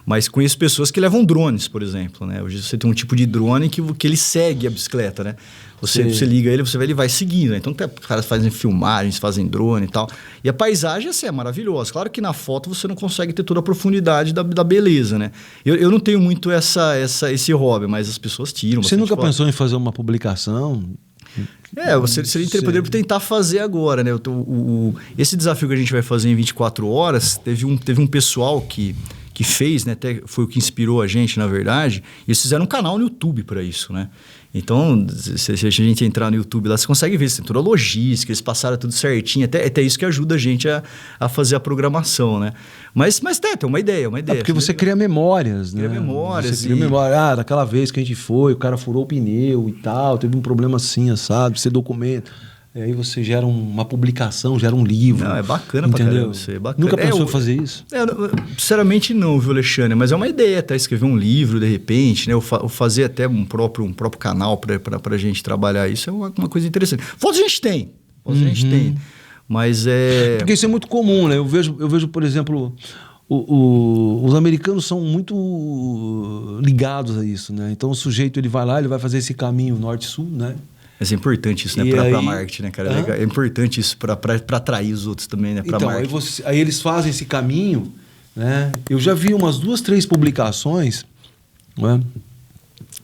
Mas conheço pessoas que levam drones, por exemplo, né? Hoje você tem um tipo de drone que ele segue a bicicleta, né? Você liga ele, ele vai seguindo, né? Então, os caras fazem filmagens, fazem drone e tal. E a paisagem, assim, é maravilhosa. Claro que na foto você não consegue ter toda a profundidade da beleza, né? Eu não tenho muito esse hobby, mas as pessoas tiram. Você nunca pensou em fazer uma publicação? Você poderia tentar fazer agora, né? Esse desafio que a gente vai fazer em 24 horas, teve um pessoal que fez, né? Até foi o que inspirou a gente, na verdade. E eles fizeram um canal no YouTube para isso, né? Então, se a gente entrar no YouTube lá, você consegue ver, tem toda a logística, eles passaram tudo certinho, até isso que ajuda a gente a fazer a programação, né? Mas tem uma ideia. Porque você cria memórias, né? Cria memórias. Você cria memória, daquela vez que a gente foi, o cara furou o pneu e tal, teve um problema assim, sabe? Você documenta. E aí você gera uma publicação, gera um livro. Não, é bacana pra caramba isso. É bacana. Nunca pensou em fazer isso? Sinceramente não, viu, Alexandre? Mas é uma ideia até escrever um livro, de repente, né? Ou fazer até um próprio canal pra gente trabalhar isso. É uma coisa interessante. Fotos a gente tem. Mas é... Porque isso é muito comum, né? Eu vejo por exemplo... os americanos são muito ligados a isso, né? Então o sujeito ele vai lá, ele vai fazer esse caminho norte-sul, né? Mas é importante isso, né? Para marketing, né, cara? É importante isso para atrair os outros também, né? Pra então, marketing. Aí eles fazem esse caminho, né? Eu já vi umas 2, 3 publicações, né,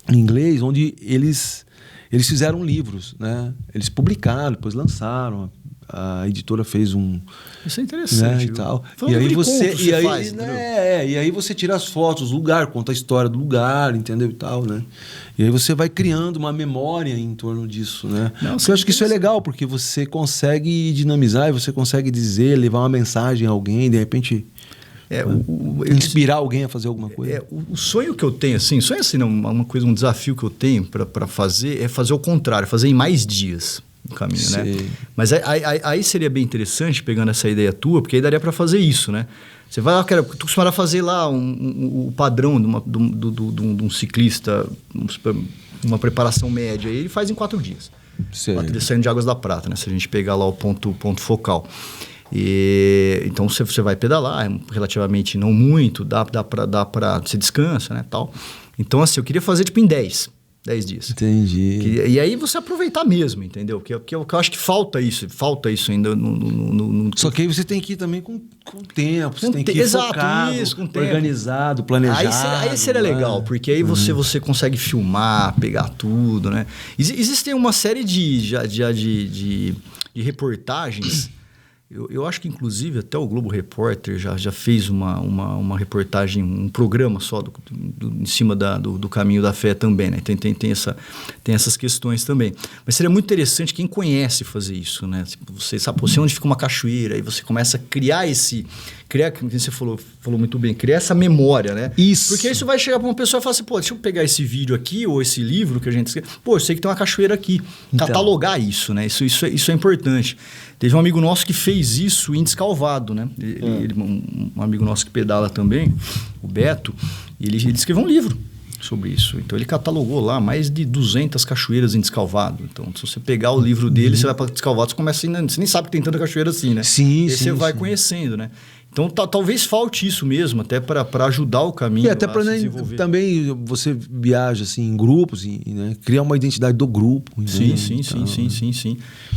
em inglês, onde eles fizeram livros, né? Eles publicaram, depois lançaram. A editora fez Isso é interessante. Né, e tal. E aí você faz, e aí você tira as fotos do lugar, conta a história do lugar, entendeu? E tal, né? E aí você vai criando uma memória em torno disso, né? Eu acho que isso é legal, porque você consegue dinamizar e você consegue dizer, levar uma mensagem a alguém, de repente... inspirar alguém a fazer alguma coisa. O sonho que eu tenho, assim, um desafio que eu tenho para fazer é fazer o contrário, fazer em mais dias no caminho, né? Mas aí seria bem interessante, pegando essa ideia tua, porque aí daria para fazer isso, né? Você vai lá, tu costumava fazer lá o padrão de um ciclista, uma preparação média, e ele faz em 4 dias. Saindo de Águas da Prata, né? Se a gente pegar lá o ponto focal. Então você vai pedalar, relativamente não muito, dá para você descansa, né, tal. Então assim, eu queria fazer tipo em 10 dias. Entendi. E aí você aproveitar mesmo, entendeu? Porque eu acho que falta isso ainda no... Só que aí você tem que ir também com tempo, você tem que ir focado, com tempo, organizado, planejado. Aí seria legal, porque aí você consegue filmar, pegar tudo, né? Existem uma série de reportagens. Eu acho que, inclusive, até o Globo Repórter já fez uma reportagem, um programa só em cima do Caminho da Fé também, né? Tem essas questões também. Mas seria muito interessante quem conhece fazer isso, né? Você sabe onde fica uma cachoeira, aí você começa a criar como você falou muito bem, criar essa memória, né? Isso. Porque aí você vai chegar para uma pessoa e falar assim, deixa eu pegar esse vídeo aqui ou esse livro que a gente escreve. Eu sei que tem uma cachoeira aqui. Então. Catalogar isso, né? Isso é importante. Teve um amigo nosso que fez isso em Descalvado, né? Um amigo nosso que pedala também, o Beto, ele escreveu um livro sobre isso. Então ele catalogou lá mais de 200 cachoeiras em Descalvado. Então se você pegar o livro dele, você vai para Descalvado, você nem sabe que tem tanta cachoeira assim, né? Sim, e você vai conhecendo, né? Então talvez falte isso mesmo, até para ajudar o caminho. E até para também você viaja assim, em grupos e né, criar uma identidade do grupo. Sim.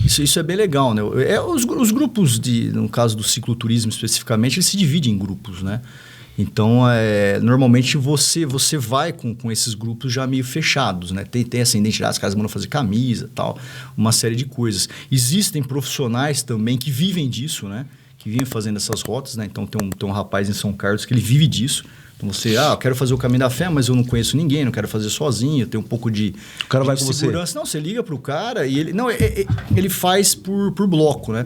Isso é bem legal, né? Os grupos, no caso do cicloturismo especificamente, eles se dividem em grupos, né? Então, normalmente você vai com esses grupos já meio fechados, né? Tem essa identidade, os caras mandam fazer camisa, tal, uma série de coisas. Existem profissionais também que vivem disso, né? Que vivem fazendo essas rotas, né? Então tem um rapaz em São Carlos que ele vive disso. Então eu quero fazer o Caminho da Fé, mas eu não conheço ninguém, não quero fazer sozinho, eu tenho um pouco de o cara vai com segurança. Você. Não, você liga pro cara e ele faz por bloco, né?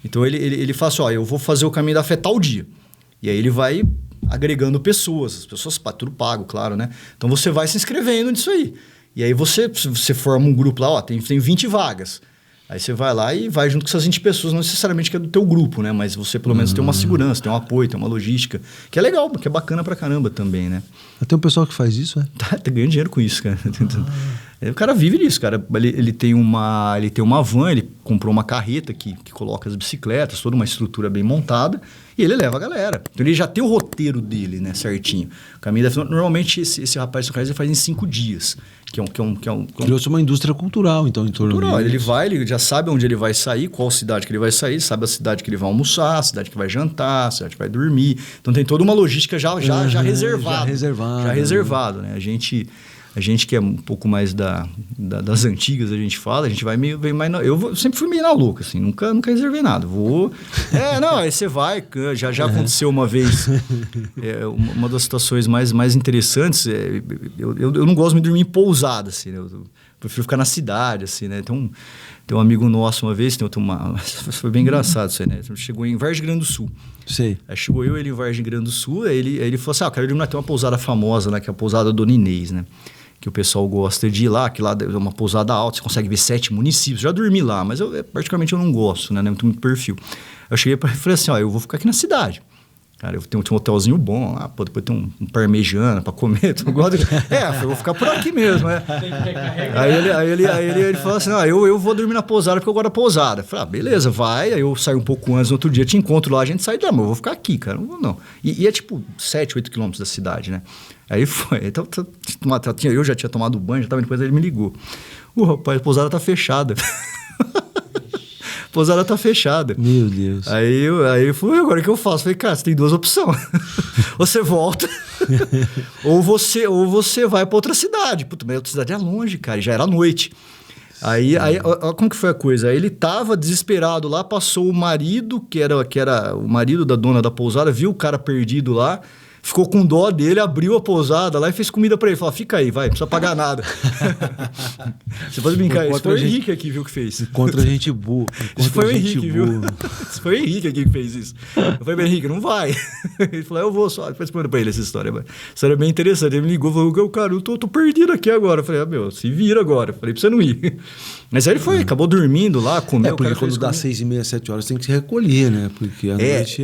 Então ele fala assim, eu vou fazer o Caminho da Fé tal dia. E aí ele vai agregando pessoas, as pessoas tudo pago, claro, né? Então você vai se inscrevendo nisso aí. E aí você forma um grupo lá, tem 20 vagas. Aí você vai lá e vai junto com essas 20 pessoas, não necessariamente que é do teu grupo, né? Mas você pelo menos tem uma segurança, tem um apoio, tem uma logística, que é legal, que é bacana pra caramba também, né? Tem um pessoal que faz isso, Tá ganhando dinheiro com isso, cara. O cara vive disso, cara. Ele tem uma van, ele comprou uma carreta que coloca as bicicletas, toda uma estrutura bem montada, e ele leva a galera. Então ele já tem o roteiro dele, né, certinho. O caminho normalmente esse rapaz ele faz em 5 dias. Criou-se uma indústria cultural, então, em torno disso. Ele já sabe onde ele vai sair, qual cidade que ele vai sair, sabe a cidade que ele vai almoçar, a cidade que vai jantar, a cidade que vai dormir. Então tem toda uma logística já reservada. Já reservado, né? A gente que é um pouco mais das antigas, a gente fala, a gente vai meio mais... Eu sempre fui meio na louca, assim, nunca reservei nada. Aí você vai, já aconteceu uma vez, uma das situações mais interessantes, eu não gosto muito de dormir em pousada, assim, né? Eu prefiro ficar na cidade, assim, né? Tem um amigo nosso uma vez, foi bem engraçado isso aí, né? Chegou em Vargem Grande do Sul. Sei. Aí chegou ele em Vargem Grande do Sul, aí ele falou assim, eu quero dormir, tem uma pousada famosa, né? Que é a pousada Dona Inês, né? Que o pessoal gosta de ir lá, que lá é uma pousada alta, você consegue ver 7 municípios. Já dormi lá, mas particularmente eu não gosto, né? Não é muito perfil. Eu cheguei para ele e falei assim, eu vou ficar aqui na cidade. Cara, eu tenho um hotelzinho bom lá, depois tem um parmegiana para comer. Eu vou ficar por aqui mesmo, né? Aí ele falou assim, eu vou dormir na pousada porque eu gosto da pousada. Eu falei, beleza, vai. Aí eu saio um pouco antes, no outro dia te encontro lá, a gente sai de lá, mas eu vou ficar aqui, cara, não vou não. E é tipo 7, 8 quilômetros da cidade, né? Aí foi, então eu já tinha tomado banho, depois ele me ligou. Rapaz, a pousada tá fechada. Pousada tá fechada. Meu Deus. Aí eu falei, agora o que eu faço? Falei, cara, você tem 2 opções. Você volta, ou você vai para outra cidade. Puta, mas a outra cidade é longe, cara, e já era noite. Aí como que foi a coisa? Aí ele tava desesperado lá, passou o marido, que era o marido da dona da pousada, viu o cara perdido lá, ficou com dó dele, abriu a pousada lá e fez comida pra ele. Falou, fica aí, vai, não precisa pagar nada. Você pode brincar, isso foi o Henrique aqui, viu, que fez. Contra a gente boa. Isso foi o Henrique, viu? Isso foi o Henrique aqui que fez isso. Eu falei, Henrique, não vai. Ele falou, eu vou só. Depois manda pra ele essa história. Mas essa história é bem interessante. Ele me ligou e falou, cara, eu tô perdido aqui agora. Eu falei, se vira agora. Eu falei pra você não ir. Mas aí ele foi, acabou dormindo lá, comeu. Porque quando dá 6h30, 7 horas, tem que se recolher, né? Porque a noite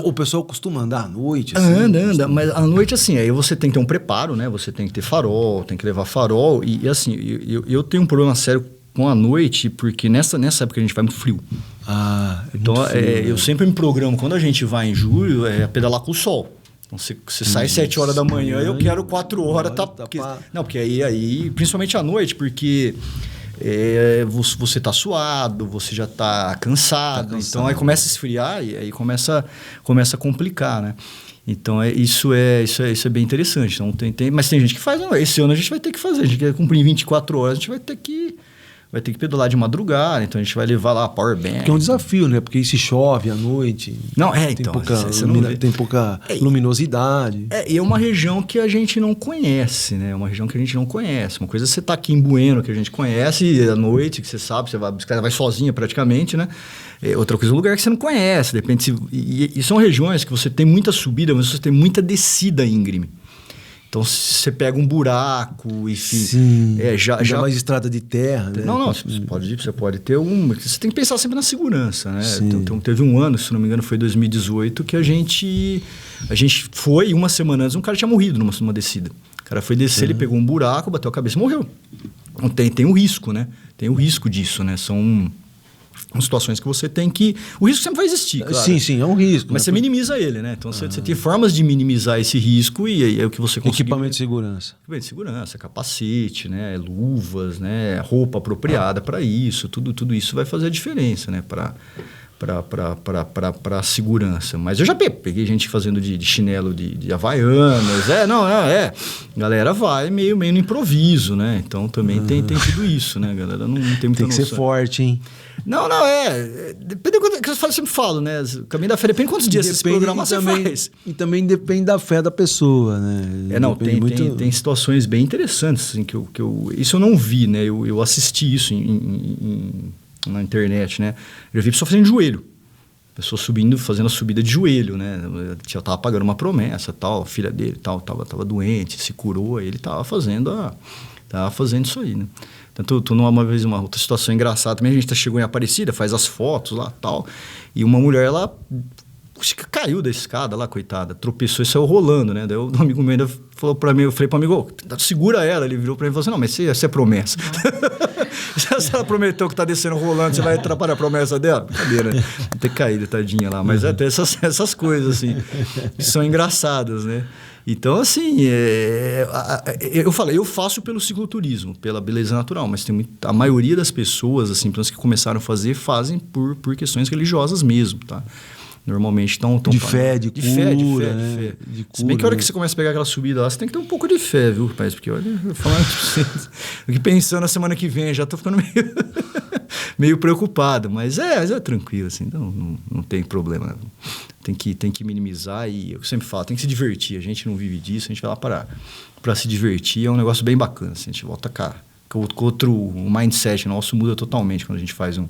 o pessoal costuma andar à noite, assim. Anda, mas à noite, assim, aí você tem que ter um preparo, né? Você tem que ter farol, tem que levar farol. E assim, eu tenho um problema sério com a noite, porque nessa época a gente vai muito frio. Então, muito frio, né? Eu sempre me programo, quando a gente vai em julho, é pedalar com o sol. Então, você sai 7 horas da manhã, eu quero 4 horas. Porque aí, principalmente à noite, porque... você tá suado, você já tá cansado. Então aí começa a esfriar e aí começa a complicar, né? Então isso é bem interessante. Então, mas tem gente que faz, não, esse ano a gente vai ter que fazer, a gente quer cumprir 24 horas, a gente vai ter que pedalar de madrugada, então a gente vai levar lá a power bank. Porque é um desafio, né? Porque se chove à noite. Não, tem pouca luminosidade. E é uma região que a gente não conhece, né? Uma região que a gente não conhece. Uma coisa é você tá aqui em Bueno, que a gente conhece, e à noite, que você sabe, você vai sozinha praticamente, né? Outra coisa é um lugar que você não conhece. De repente, e são regiões que você tem muita subida, mas você tem muita descida íngreme. Então, você pega um buraco, enfim... Sim, já mais estrada de terra, né? Não, você pode ter Você tem que pensar sempre na segurança, né? Então, teve um ano, se não me engano, foi 2018, que a gente foi, e uma semana antes, um cara tinha morrido numa descida. O cara foi descer, ele pegou um buraco, bateu a cabeça e morreu. Então, tem o risco, né? Tem o risco disso, né? São situações que você tem que... O risco sempre vai existir, claro. Sim, é um risco. Mas você minimiza ele, né? Então, você tem formas de minimizar esse risco e aí é o que você consegue... Equipamento de segurança. Equipamento de segurança, capacete, né? Luvas, né? Roupa apropriada para isso. Tudo isso vai fazer a diferença, né? Para a segurança. Mas eu já peguei gente fazendo de chinelo de Havaianas. Galera vai meio no improviso, né? Então, também tem tudo isso, né? A galera não tem muita noção. Tem que ser forte, hein? Não, depende do que eu sempre falo, né? O caminho da fé depende de quantos dias esse programa você faz. E também depende da fé da pessoa, né? Tem situações bem interessantes, assim, que eu isso eu não vi, né? Eu assisti isso na internet, né? Eu vi pessoa fazendo joelho. Pessoa fazendo a subida de joelho, né? Já tava pagando uma promessa, tal, a filha dele tava doente, se curou, ele tava fazendo Tá fazendo isso aí, né? Tanto uma vez, uma outra situação engraçada também, a gente chegou em Aparecida, faz as fotos lá e tal, e uma mulher, ela caiu da escada lá, coitada, tropeçou e saiu rolando, né? Daí o amigo meu ainda falou pra mim, eu falei pro amigo, segura ela. Ele virou pra mim e falou assim, não, mas essa é promessa. Se ela prometeu que tá descendo rolando, você vai atrapalhar a promessa dela? Brincadeira, né? Ter caído, tadinha lá. Mas até essas coisas, assim, que são engraçadas, né? Então, assim, eu falei, eu faço pelo cicloturismo, pela beleza natural, mas a maioria das pessoas, assim, que começaram a fazer, fazem por questões religiosas mesmo, tá? Normalmente estão... De fé, de cura, né? De cura, se bem que a hora que você começa a pegar aquela subida lá, você tem que ter um pouco de fé, viu, rapaz? Porque, olha, eu falando pra vocês, aqui pensando na semana que vem, já tô ficando meio preocupado, mas é tranquilo, assim, então não tem problema. Tem que minimizar e eu sempre falo, tem que se divertir. A gente não vive disso, a gente vai lá para se divertir, é um negócio bem bacana, assim, a gente volta com outro mindset nosso muda totalmente quando a gente faz um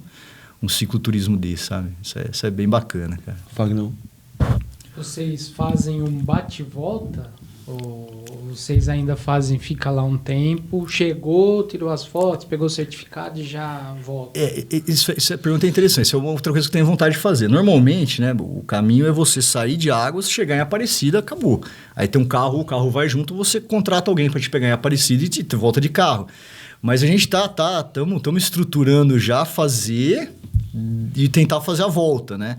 cicloturismo desse, sabe? Isso é bem bacana, cara. Fagnão. Vocês fazem um bate-volta? Ou vocês ainda fica lá um tempo, chegou, tirou as fotos, pegou o certificado e já volta? Essa pergunta é interessante. Isso é uma outra coisa que eu tenho vontade de fazer. Normalmente, né, o caminho é você sair de Águas, chegar em Aparecida, acabou. Aí tem um carro, o carro vai junto, você contrata alguém para te pegar em Aparecida e te volta de carro. Mas a gente estamos estruturando já fazer e tentar fazer a volta, né?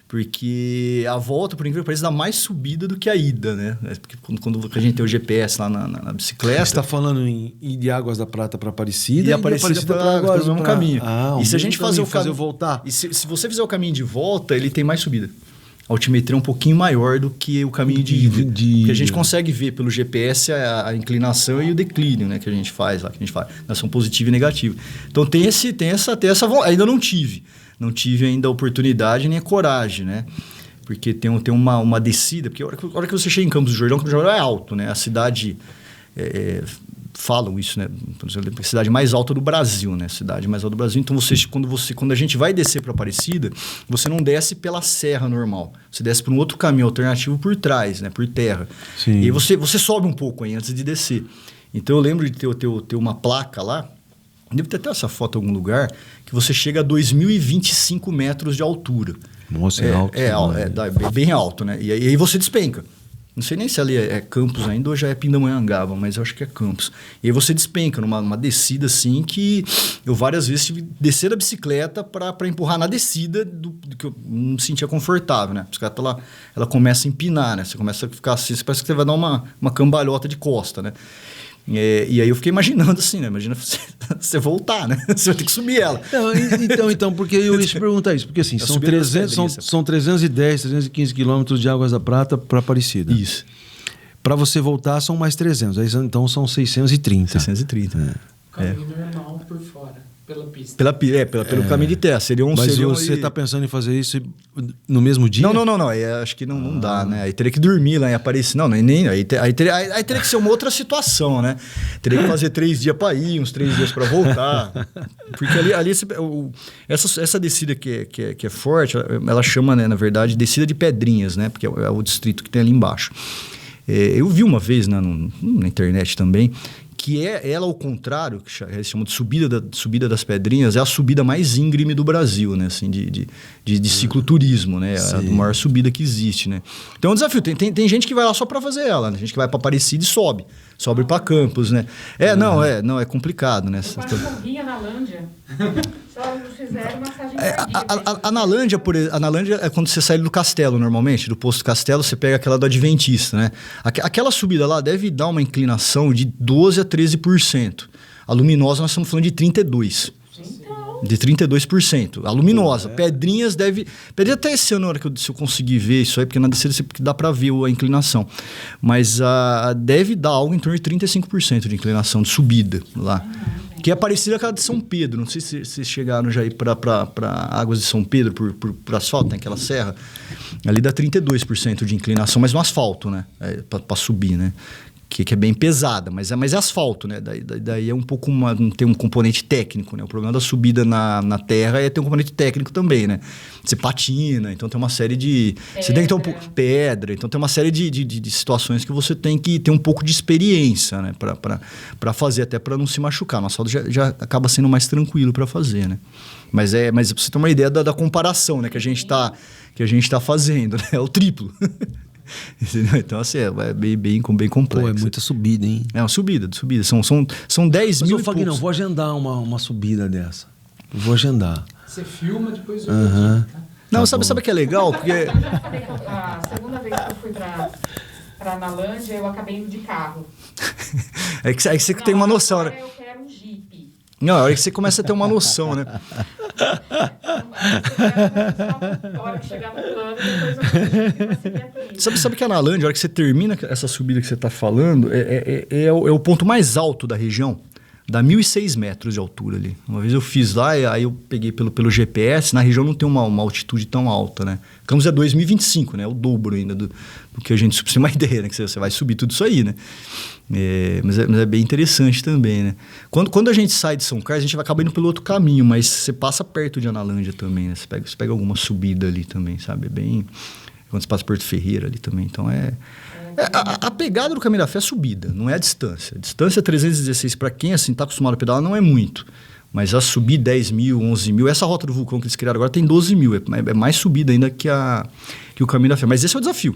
Porque a volta, por incrível que pareça, dá mais subida do que a ida, né? Porque quando a gente tem o GPS lá na bicicleta... Você está falando de Águas da Prata para Aparecida e Aparecida para Águas, pelo mesmo caminho. E se a gente fazer voltar... E se você fizer o caminho de volta, ele tem mais subida. A altimetria é um pouquinho maior do que o caminho de ida. Porque a gente consegue ver pelo GPS a inclinação e o declínio, né, que a gente faz lá, na ação positiva e negativa. Então tem essa ainda não tive ainda a oportunidade nem a coragem, né? Porque tem uma descida, porque a hora que você chega em Campos do Jordão é alto, né? A cidade falam isso, né? A cidade mais alta do Brasil, né? Cidade mais alta do Brasil. Então, quando a gente vai descer para Aparecida, você não desce pela serra normal. Você desce por um outro caminho alternativo por trás, né? Por terra. Sim. E aí você sobe um pouco aí antes de descer. Então, eu lembro de ter uma placa lá, devo ter até essa foto em algum lugar, que você chega a 2.025 metros de altura. Nossa, é alto. É bem alto, né? E aí você despenca. Não sei nem se ali é Campos ainda ou já é Pindamonhangaba, mas eu acho que é Campos. E aí você despenca numa descida assim que eu várias vezes tive que descer da bicicleta para empurrar na descida do que eu não me sentia confortável, né? A bicicleta ela começa a empinar, né? Você começa a ficar assim, parece que você vai dar uma cambalhota de costa, né? E aí eu fiquei imaginando assim, né? Imagina você voltar, né? Você vai ter que subir ela. Então, porque eu ia te perguntar isso. Porque assim, são 310, 315 quilômetros de Águas da Prata para Aparecida. Isso. Para você voltar, são mais 300. Aí, então, são 630. 630. Caminho normal por fora, pela pista. Pelo caminho de terra. Mas você está pensando em fazer isso no mesmo dia? Não. Acho que não dá, né? Aí teria que dormir lá em Aparecida. Aí teria que ser uma outra situação, né? Teria que fazer 3 dias para ir, uns 3 dias para voltar. Porque ali essa descida que é forte, ela chama, né, na verdade, descida de Pedrinhas, né? Porque é o distrito que tem ali embaixo. Eu vi uma vez na internet também, que ela, ao contrário, que eles chamam de subida das Pedrinhas, é a subida mais íngreme do Brasil, né? Assim, de cicloturismo, né? A maior subida que existe, né? Então é um desafio. Tem gente que vai lá só para fazer ela, né? Gente que vai para Aparecida e sobe para Campos, né? É complicado, né? Eu quase morri na Lândia. Só fizeram massagem cardíaca. A Nalândia é quando você sai do Castelo, normalmente, do posto Castelo, você pega aquela do Adventista, né? Aquela subida lá deve dar uma inclinação de 12% a 13%. A luminosa nós estamos falando de 32%. Então. De 32%. A luminosa. Pedrinhas deve até esse ano, na hora se eu conseguir ver isso aí, porque na descida dá para ver a inclinação. Mas deve dar algo em torno de 35% de inclinação, de subida lá. Que é parecida com a de São Pedro. Não sei se vocês chegaram já aí para Águas de São Pedro, por asfalto, tem aquela serra. Ali dá 32% de inclinação, mas no asfalto, né? Para subir, né? que é bem pesada, mas é asfalto, né? Daí é um pouco tem um componente técnico, né? O problema da subida na terra é ter um componente técnico também, né? Você patina, então tem uma série de... Você tem que ter um pouco pedra, então tem uma série de situações que você tem que ter um pouco de experiência, né? Para fazer, até para não se machucar. No asfalto já acaba sendo mais tranquilo para fazer, né? Mas pra você ter uma ideia da comparação, né? Que a gente tá fazendo, né? É o triplo. Entendeu? Então, assim, é bem complexo. Pô, é muita subida, hein? É uma subida. São 10 mil. Mas, Fagner, vou agendar uma subida dessa. Vou agendar. Você filma, depois eu Não, sabe o que é legal? Porque... Eu já falei que a segunda vez que eu fui pra Analândia, eu acabei indo de carro. É que você tem uma noção, né? Eu quero um Jeep. Não, é hora que você começa a ter uma noção, né? A hora que chegar no plano, depois eu vou seguir a trilha. Sabe que a Analândia, a hora que você termina essa subida que você está falando, é o ponto mais alto da região. Dá 1.006 metros de altura ali. Uma vez eu fiz lá, e aí eu peguei pelo GPS, na região não tem uma altitude tão alta, né? Campos é 2.025, né? É o dobro ainda do que a gente... Pra você ter uma ideia, né? Que você vai subir tudo isso aí, né? Mas é bem interessante também, né? Quando a gente sai de São Carlos, a gente vai acabar indo pelo outro caminho, mas você passa perto de Analândia também, né? Você pega alguma subida ali também, sabe? É bem... Quando você passa Porto Ferreira ali também, então a pegada do Caminho da Fé é subida, não é a distância. A distância 316 para quem assim está acostumado a pedalar não é muito. Mas a subir 10 mil, 11 mil, essa rota do vulcão que eles criaram agora tem 12 mil. É mais subida ainda que o Caminho da Fé. Mas esse é o desafio.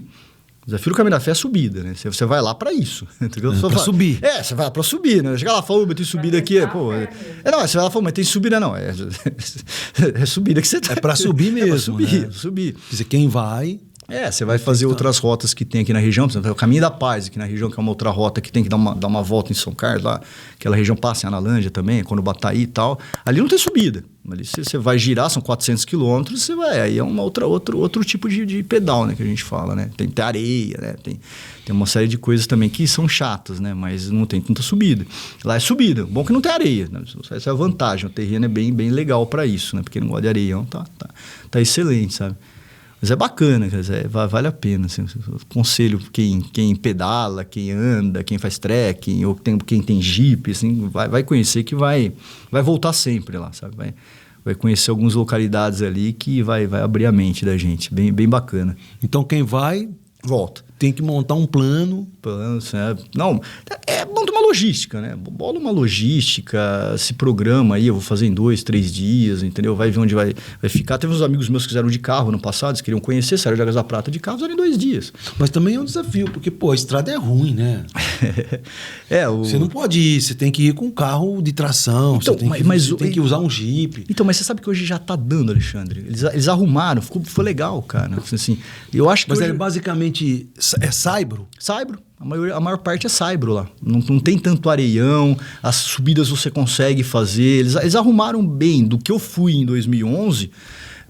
O desafio do Caminho da Fé é subida, né? Você vai lá para isso. Para subir. Você vai lá para subir, né? Chega lá e fala, tem subida aqui. Não, você vai lá e fala, mas tem subida não. É subida que você tá. É para subir mesmo. Subir. Quer dizer, quem vai... Você vai fazer outras rotas que tem aqui na região, por exemplo, o Caminho da Paz aqui na região, que é uma outra rota que tem que dar uma volta em São Carlos, lá, aquela região passa em Analândia também, quando Bataí e tal. Ali não tem subida. Ali você vai girar, são 400 quilômetros, você vai. Aí é outro tipo de pedal, né, que a gente fala, né? Tem areia, né? Tem uma série de coisas também que são chatas, né? Mas não tem tanta subida. Lá é subida. Bom que não tem areia, né? Essa é a vantagem. O terreno é bem legal para isso, né? Porque não gosta de areia, então tá excelente, sabe? Mas é bacana, vale a pena. Assim, aconselho quem pedala, quem anda, quem faz trekking, ou quem tem Jeep, assim, vai conhecer que vai voltar sempre lá, sabe? Vai conhecer algumas localidades ali que vai abrir a mente da gente. Bem bacana. Então quem vai... Volta. Tem que montar um plano. Não, monta uma logística, né? Bola uma logística, se programa aí, eu vou fazer em 2, 3 dias, entendeu? Vai ver onde vai ficar. Teve uns amigos meus que fizeram de carro no passado, eles queriam conhecer, saíram de Águas da Prata de carro, fizeram em 2 dias. Mas também é um desafio, porque, a estrada é ruim, né? Você não pode ir, você tem que ir com carro de tração, então, você tem que usar um Jeep. Então, mas você sabe que hoje já tá dando, Alexandre. Eles arrumaram, ficou legal, cara. Assim, eu acho que mas hoje... basicamente é saibro? Saibro. A maior parte é saibro lá. Não tem tanto areião, as subidas você consegue fazer. Eles arrumaram bem. Do que eu fui em 2011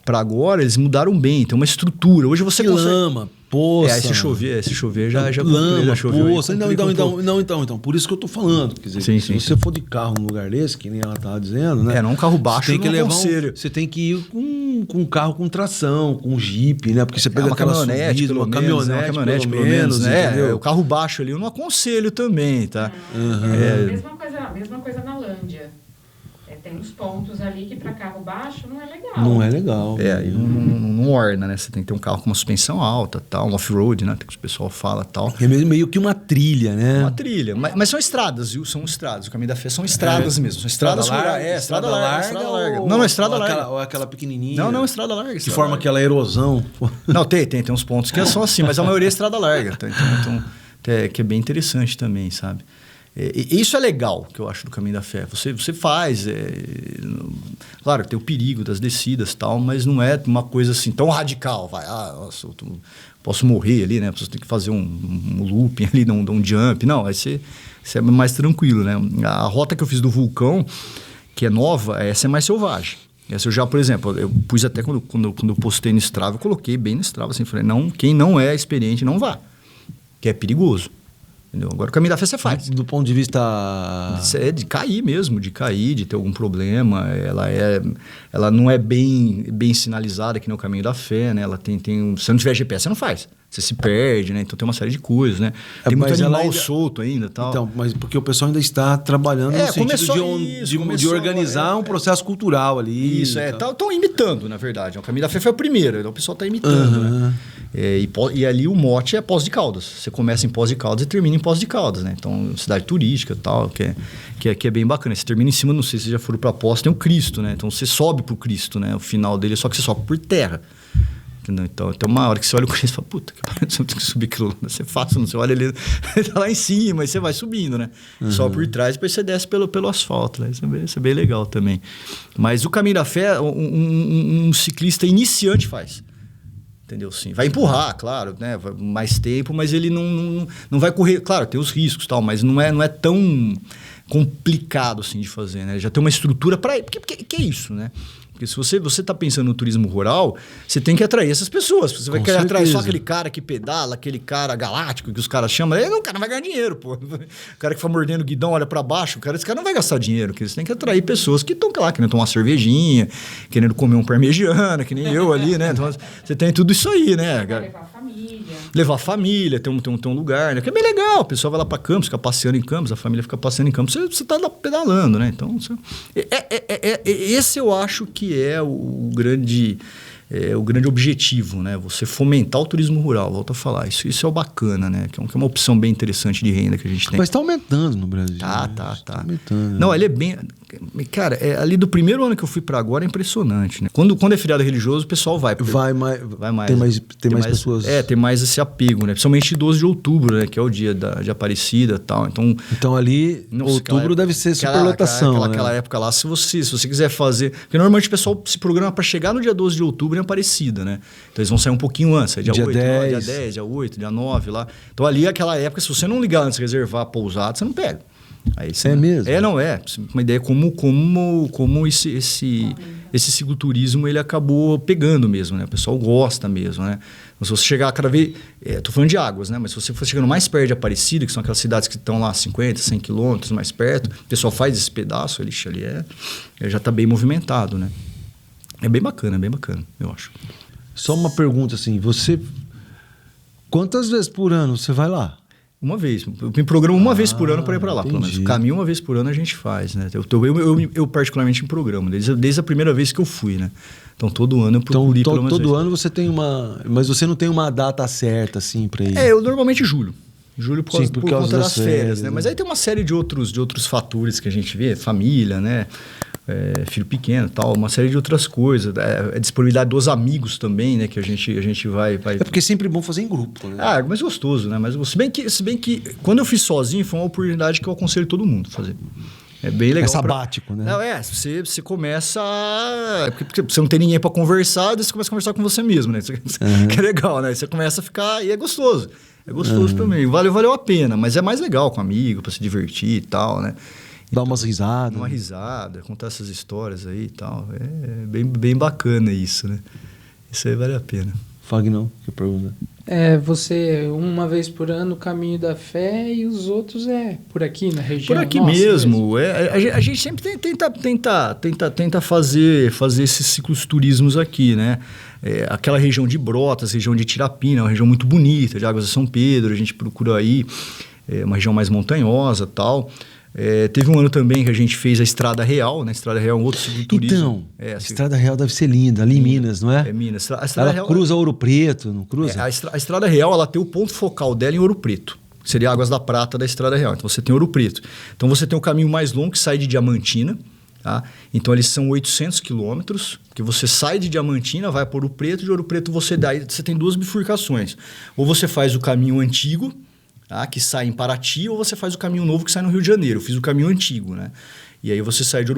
para agora, eles mudaram bem. Tem uma estrutura. Hoje você consegue... lama, poça. Aí se chover já lama, já choveu. Poça. Então, por isso que eu tô falando. Quer dizer, se você for de carro num lugar desse, que nem ela tava dizendo, né? Não um carro baixo, você tem que levar você tem que ir com um carro com tração, com um Jeep, né? Porque você pega aquela caminhonete, uma caminhonete pelo menos, né? O carro baixo ali eu não aconselho também, tá? Mesma coisa na Lândia. Tem uns pontos ali que para carro baixo não é legal. Não é legal. Aí não orna, né? Você tem que ter um carro com uma suspensão alta, tal, um off-road, né? Que o pessoal fala, tal. É meio que uma trilha, né? Uma trilha. Mas são estradas, viu? São estradas. O Caminho da Fé são estradas mesmo. São estradas rurais. Estrada larga. Não, estrada larga. Ou aquela pequenininha. Não, estrada larga. Que forma aquela erosão. Não, tem uns pontos que são assim, mas a maioria é estrada larga. Tá? Então, que é bem interessante também, sabe? Isso é legal, que eu acho, do Caminho da Fé. Você faz... claro, tem o perigo das descidas e tal, mas não é uma coisa assim tão radical. Nossa, posso morrer ali, né? Você tem que fazer um looping ali, um jump. Não, vai ser mais tranquilo, né? A rota que eu fiz do vulcão, que é nova, essa é mais selvagem. Essa eu já, por exemplo, eu pus até quando eu postei no Strava, eu coloquei bem no Strava, assim, falei, quem não é experiente, não vá, que é perigoso. Entendeu? Agora o caminho da fé você faz. Do ponto de vista... É de cair mesmo, de ter algum problema. Ela não é bem sinalizada que nem o caminho da fé, né? Ela tem se não tiver GPS, você não faz. Você se perde, né? Então tem uma série de coisas, né? Tem muito animal solto ainda, tal. Então, mas porque o pessoal ainda está trabalhando no sentido de organizar um processo cultural ali. Isso, estão imitando, na verdade. O caminho da fé foi o primeiro, então o pessoal está imitando, né? E ali o mote é Poços de Caldas. Você começa em Poços de Caldas e termina em Poços de Caldas, né? Então, cidade turística e tal, que é bem bacana. Você termina em cima, não sei se já foram para Poços, tem o Cristo, né? Então, você sobe pro Cristo, né? O final dele, só que você sobe por terra. Entendeu? Então, tem uma hora que você olha o Cristo e fala, puta, que pariu, você tem que subir aquilo. Você é fácil, não? Você olha ele tá lá em cima, e você vai subindo, né? Só por trás, depois você desce pelo asfalto, né? Isso é bem legal também. Mas o caminho da fé, um ciclista iniciante faz. Entendeu? Sim. Vai empurrar, claro, né? Vai mais tempo, mas ele não vai correr. Claro, tem os riscos e tal, mas não é tão complicado assim de fazer, né? Já tem uma estrutura para... Que é isso, né? Porque se você está pensando no turismo rural, você tem que atrair essas pessoas. Você vai querer atrair só aquele cara que pedala, aquele cara galáctico que os caras chamam. O cara não vai ganhar dinheiro, pô. O cara que fica mordendo o guidão, olha para baixo, esse cara não vai gastar dinheiro. Porque você tem que atrair pessoas que estão lá, querendo tomar uma cervejinha, querendo comer um parmegiana, que nem eu ali, né? Então, você tem tudo isso aí, né? Levar a família. Levar a família, ter um lugar, né? Que é bem legal. O pessoal vai lá para Campos, fica passeando em Campos, a família fica passeando em Campos. Você está lá pedalando, né? Então, esse eu acho que é o grande objetivo, né? Você fomentar o turismo rural, volto a falar. Isso é o bacana, né? Que é uma opção bem interessante de renda que a gente tem. Mas está aumentando no Brasil. Tá. Tá aumentando. Não, ele é bem... Cara, ali do primeiro ano que eu fui para agora é impressionante, né? Quando é feriado religioso, o pessoal vai. Vai mais. Tem mais pessoas. Tem mais esse apego, né? Principalmente 12 de outubro, né? Que é o dia de Aparecida e tal. Então ali, outubro deve ser superlotação. Aquela época lá, se você quiser fazer... Porque normalmente o pessoal se programa para chegar no dia 12 de outubro em Aparecida, né? Então eles vão sair um pouquinho antes. Dia 8, 10. Dia 10, dia 8, dia 9 lá. Então ali, aquela época, se você não ligar antes, reservar a pousada, você não pega. Aí mesmo? Não é. Uma ideia como esse cicloturismo ele acabou pegando mesmo, né? O pessoal gosta mesmo, né? Se você chegar cada vez... Tô falando de Águas, né? Mas se você for chegando mais perto de Aparecida, que são aquelas cidades que estão lá 50, 100 quilômetros mais perto, o pessoal faz esse pedaço, ali já está bem movimentado, né? É bem bacana, eu acho. Só uma pergunta assim, quantas vezes por ano você vai lá? Uma vez. Eu me programo uma vez por ano para ir para lá. Pelo menos. O caminho uma vez por ano a gente faz, né? Eu particularmente me programo, desde a primeira vez que eu fui, né? Então todo ano eu procuro ir pelo menos todo ano você tem uma... Mas você não tem uma data certa assim para ir? Eu normalmente julho. Julho por conta das férias, né? Mas aí tem uma série de outros fatores que a gente vê, família, né? Filho pequeno, tal, uma série de outras coisas, a disponibilidade dos amigos também, né, que a gente vai... É porque é sempre bom fazer em grupo, né? É mais gostoso, né? Mas se bem que quando eu fiz sozinho foi uma oportunidade que eu aconselho todo mundo a fazer. É bem legal. É sabático, né? Não, você começa... Porque você não tem ninguém para conversar, você começa a conversar com você mesmo, né? Que é legal, né? Você começa a ficar... E é gostoso. É gostoso também. Valeu a pena, mas é mais legal com amigo, para se divertir e tal, né? Dar umas risadas. Uma risada, contar essas histórias aí e tal. É bem bacana isso, né? Isso aí vale a pena. Fagnão, que pergunta? Você, uma vez por ano, o Caminho da Fé e os outros por aqui na região? Por aqui mesmo. A gente sempre tenta fazer esses ciclos turismos aqui, né? Aquela região de Brotas, região de Tirapina, uma região muito bonita, de Águas de São Pedro, a gente procura aí, uma região mais montanhosa e tal. Teve um ano também que a gente fez a Estrada Real, né? Estrada Real é um outro cicloturismo. Então, a Estrada Real deve ser linda, ali em Minas, não é? É Minas. Ela cruza Ouro Preto, não cruza? A Estrada Real, ela tem o ponto focal dela em Ouro Preto. Seria Águas da Prata da Estrada Real. Então, você tem Ouro Preto. Então, você tem o caminho mais longo que sai de Diamantina. Tá? Então, eles são 800 quilômetros, que você sai de Diamantina, vai para Ouro Preto, de Ouro Preto você tem duas bifurcações. Ou você faz o caminho antigo, que sai em Paraty, ou você faz o caminho novo que sai no Rio de Janeiro. Eu fiz o caminho antigo, né? E aí você sai de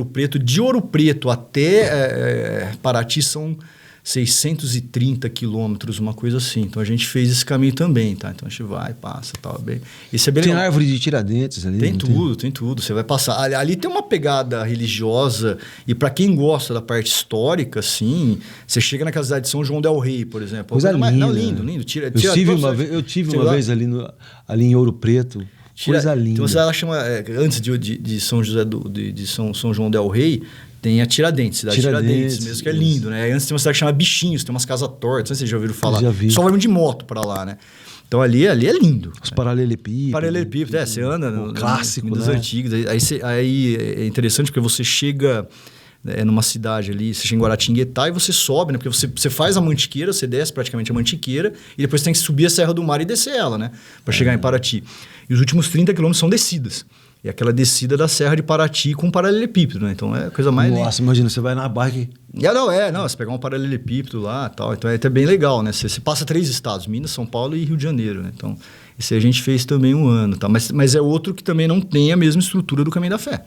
Ouro Preto até Paraty são 630 quilômetros, uma coisa assim. Então a gente fez esse caminho também, tá? Então a gente vai, passa, tal, bem. Esse é bem tem legal. Árvore de Tiradentes ali? Tem tudo. Você vai passar. Ali tem uma pegada religiosa e para quem gosta da parte histórica, assim, você chega naquela cidade de São João del Rei, por exemplo. Coisa linda. Não, lindo. Eu tive uma vez ali em Ouro Preto. Coisa linda. Então você chama, antes de São José de São João del Rei, tem a Tiradentes, cidade de Tiradentes mesmo, que é lindo, né? Antes tem uma cidade que chama Bichinhos, tem umas casas tortas, não sei se vocês já ouviram falar. Já vi. Só vai de moto pra lá, né? Então ali é lindo. Os paralelepípedos. Paralelepípedos, você anda no clássico, das né? antigas. Aí é interessante porque você chega numa cidade ali, você chega em Guaratinguetá e você sobe, né? Porque você faz a Mantiqueira, você desce praticamente a Mantiqueira e depois tem que subir a Serra do Mar e descer ela, né? Para chegar em Paraty. E os últimos 30 quilômetros são descidas. E aquela descida da Serra de Paraty com um paralelepípedo, né? Então é a coisa mais... Nossa, imagina, você vai na bike... Não, você pegar um paralelepípedo lá e tal. Então é até bem legal, né? Você passa 3 estados, Minas, São Paulo e Rio de Janeiro, né? Então, esse a gente fez também um ano, tá? Mas é outro que também não tem a mesma estrutura do Caminho da Fé.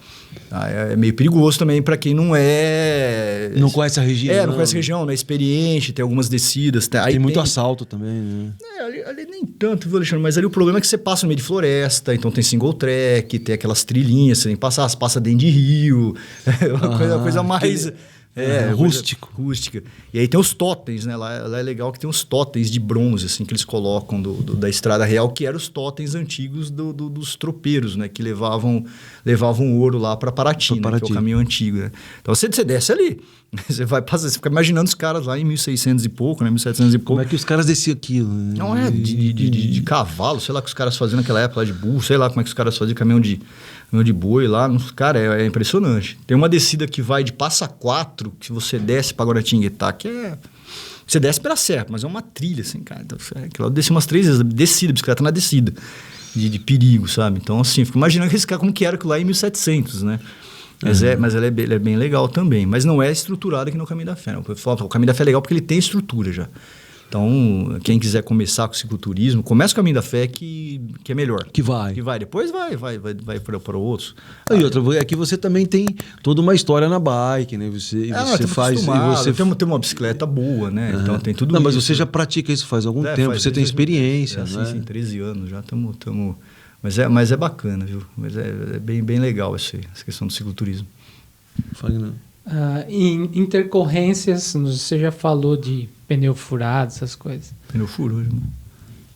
Tá? É meio perigoso também para quem não é... Não conhece a região. Não conhece a região, não é experiente, tem algumas descidas. Tem muito assalto também, né? Ali nem tanto, viu, Alexandre? Mas ali o problema é que você passa no meio de floresta, então tem single track, tem aquelas trilhinhas, você tem que passar, você passa dentro de rio, uma coisa mais... rústico. Rústica. E aí tem os totens, né? Lá é legal que tem os totens de bronze, assim, que eles colocam da Estrada Real, que eram os totens antigos dos tropeiros, né? Que levavam ouro lá para Paraty, né? Que é o caminho antigo, né? Então você desce ali. Você vai passar, você fica imaginando os caras lá em 1600 e pouco, né? 1700 e pouco. Como é que os caras desciam aquilo? Né? Não de cavalo, sei lá que os caras faziam naquela época lá de burro, sei lá como é que os caras faziam caminhão de boi lá. Cara, é impressionante. Tem uma descida que vai de Passa Quatro, que você desce para Guaratinguetá, que é... Você desce pela serra, mas é uma trilha, assim, cara. Então, eu desci umas 3 vezes, bicicleta na descida, de perigo, sabe? Então, assim, fico imaginando esse cara como que era aquilo lá em 1700, né? Mas ela é bem legal também. Mas não é estruturada aqui no Caminho da Fé. Não. O Caminho da Fé é legal porque ele tem estrutura já. Então, quem quiser começar com cicloturismo, começa o Caminho da Fé que é melhor. Que vai. Depois vai para outros. E outra, aqui você também tem toda uma história na bike, né? Você faz... Tem uma bicicleta boa, né? Então tem tudo isso. Mas isso. Você já pratica isso faz algum tempo, você tem experiência, né? Sim, 13 anos já estamos... Mas é bacana, viu? Mas é bem legal essa questão do cicloturismo. Em intercorrências, você já falou de pneu furado, essas coisas. Pneu furado.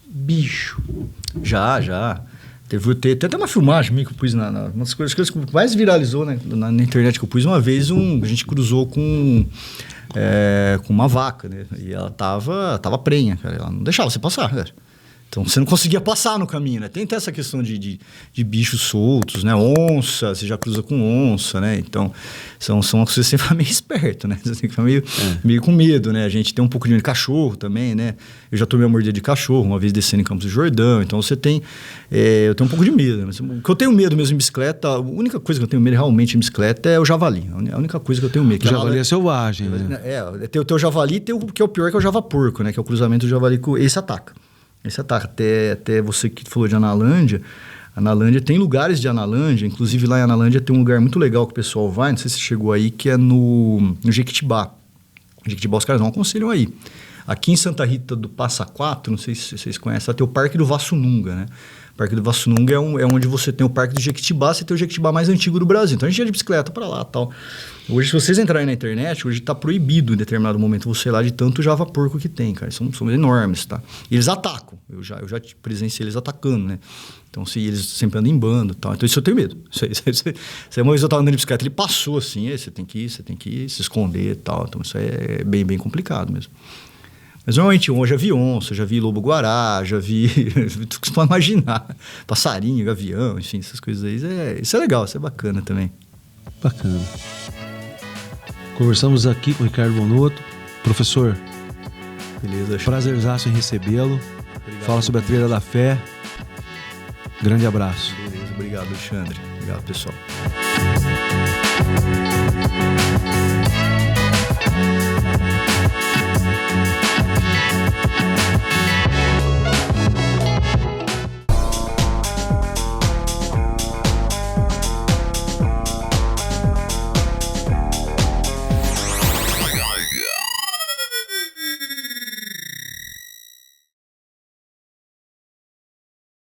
Bicho. Já. Tem até uma filmagem minha que eu pus uma das coisas que mais viralizou, né, na internet, que eu pus uma vez, a gente cruzou com uma vaca, né? E ela tava prenha, cara. Ela não deixava você passar, cara. Então, você não conseguia passar no caminho, né? Tem até essa questão de bichos soltos, né? Onça, você já cruza com onça, né? Então, são coisas que você fica meio esperto, né? Você tem que ficar meio com medo, né? A gente tem um pouco de cachorro também, né? Eu já tomei uma mordida de cachorro, uma vez descendo em Campos do Jordão. Então, você tem... eu tenho um pouco de medo. Mas, o que eu tenho medo mesmo em bicicleta, a única coisa que eu tenho medo realmente em bicicleta é o javali. A única coisa que eu tenho medo. O javali é selvagem, né? Tem o javali e tem o que é o pior, que é o javaporco, né? Que é o cruzamento do javali com... Esse ataca. Até você que falou de Analândia, tem lugares de Analândia, inclusive lá em Analândia tem um lugar muito legal que o pessoal vai, não sei se chegou aí, que é no Jequitibá. Jequitibá os caras não aconselham aí. Aqui em Santa Rita do Passa Quatro, não sei se vocês conhecem, lá tem o Parque do Vassununga, né? O Parque do Vassununga é onde você tem o Parque do Jequitibá, você tem o Jequitibá mais antigo do Brasil. Então a gente ia de bicicleta para lá e tal. Hoje, se vocês entrarem na internet, hoje está proibido em determinado momento você ir lá de tanto javaporco que tem, cara. São enormes, tá? E eles atacam. Eu já presenciei eles atacando, né? Então, eles sempre andam em bando e tal. Então, isso eu tenho medo. Uma vez eu estava andando de bicicleta, ele passou assim, você tem que ir se esconder e tal. Então, isso é bem complicado mesmo. Mas normalmente eu já vi onça, já vi lobo-guará, já vi tudo que você pode imaginar. Passarinho, gavião, enfim, essas coisas aí. Isso é legal, isso é bacana também. Bacana. Conversamos aqui com o Ricardo Bonotto. Professor, beleza, prazerzaço em recebê-lo. Fala sobre a Trilha da Fé. Grande abraço. Beleza, obrigado, Alexandre. Obrigado, pessoal.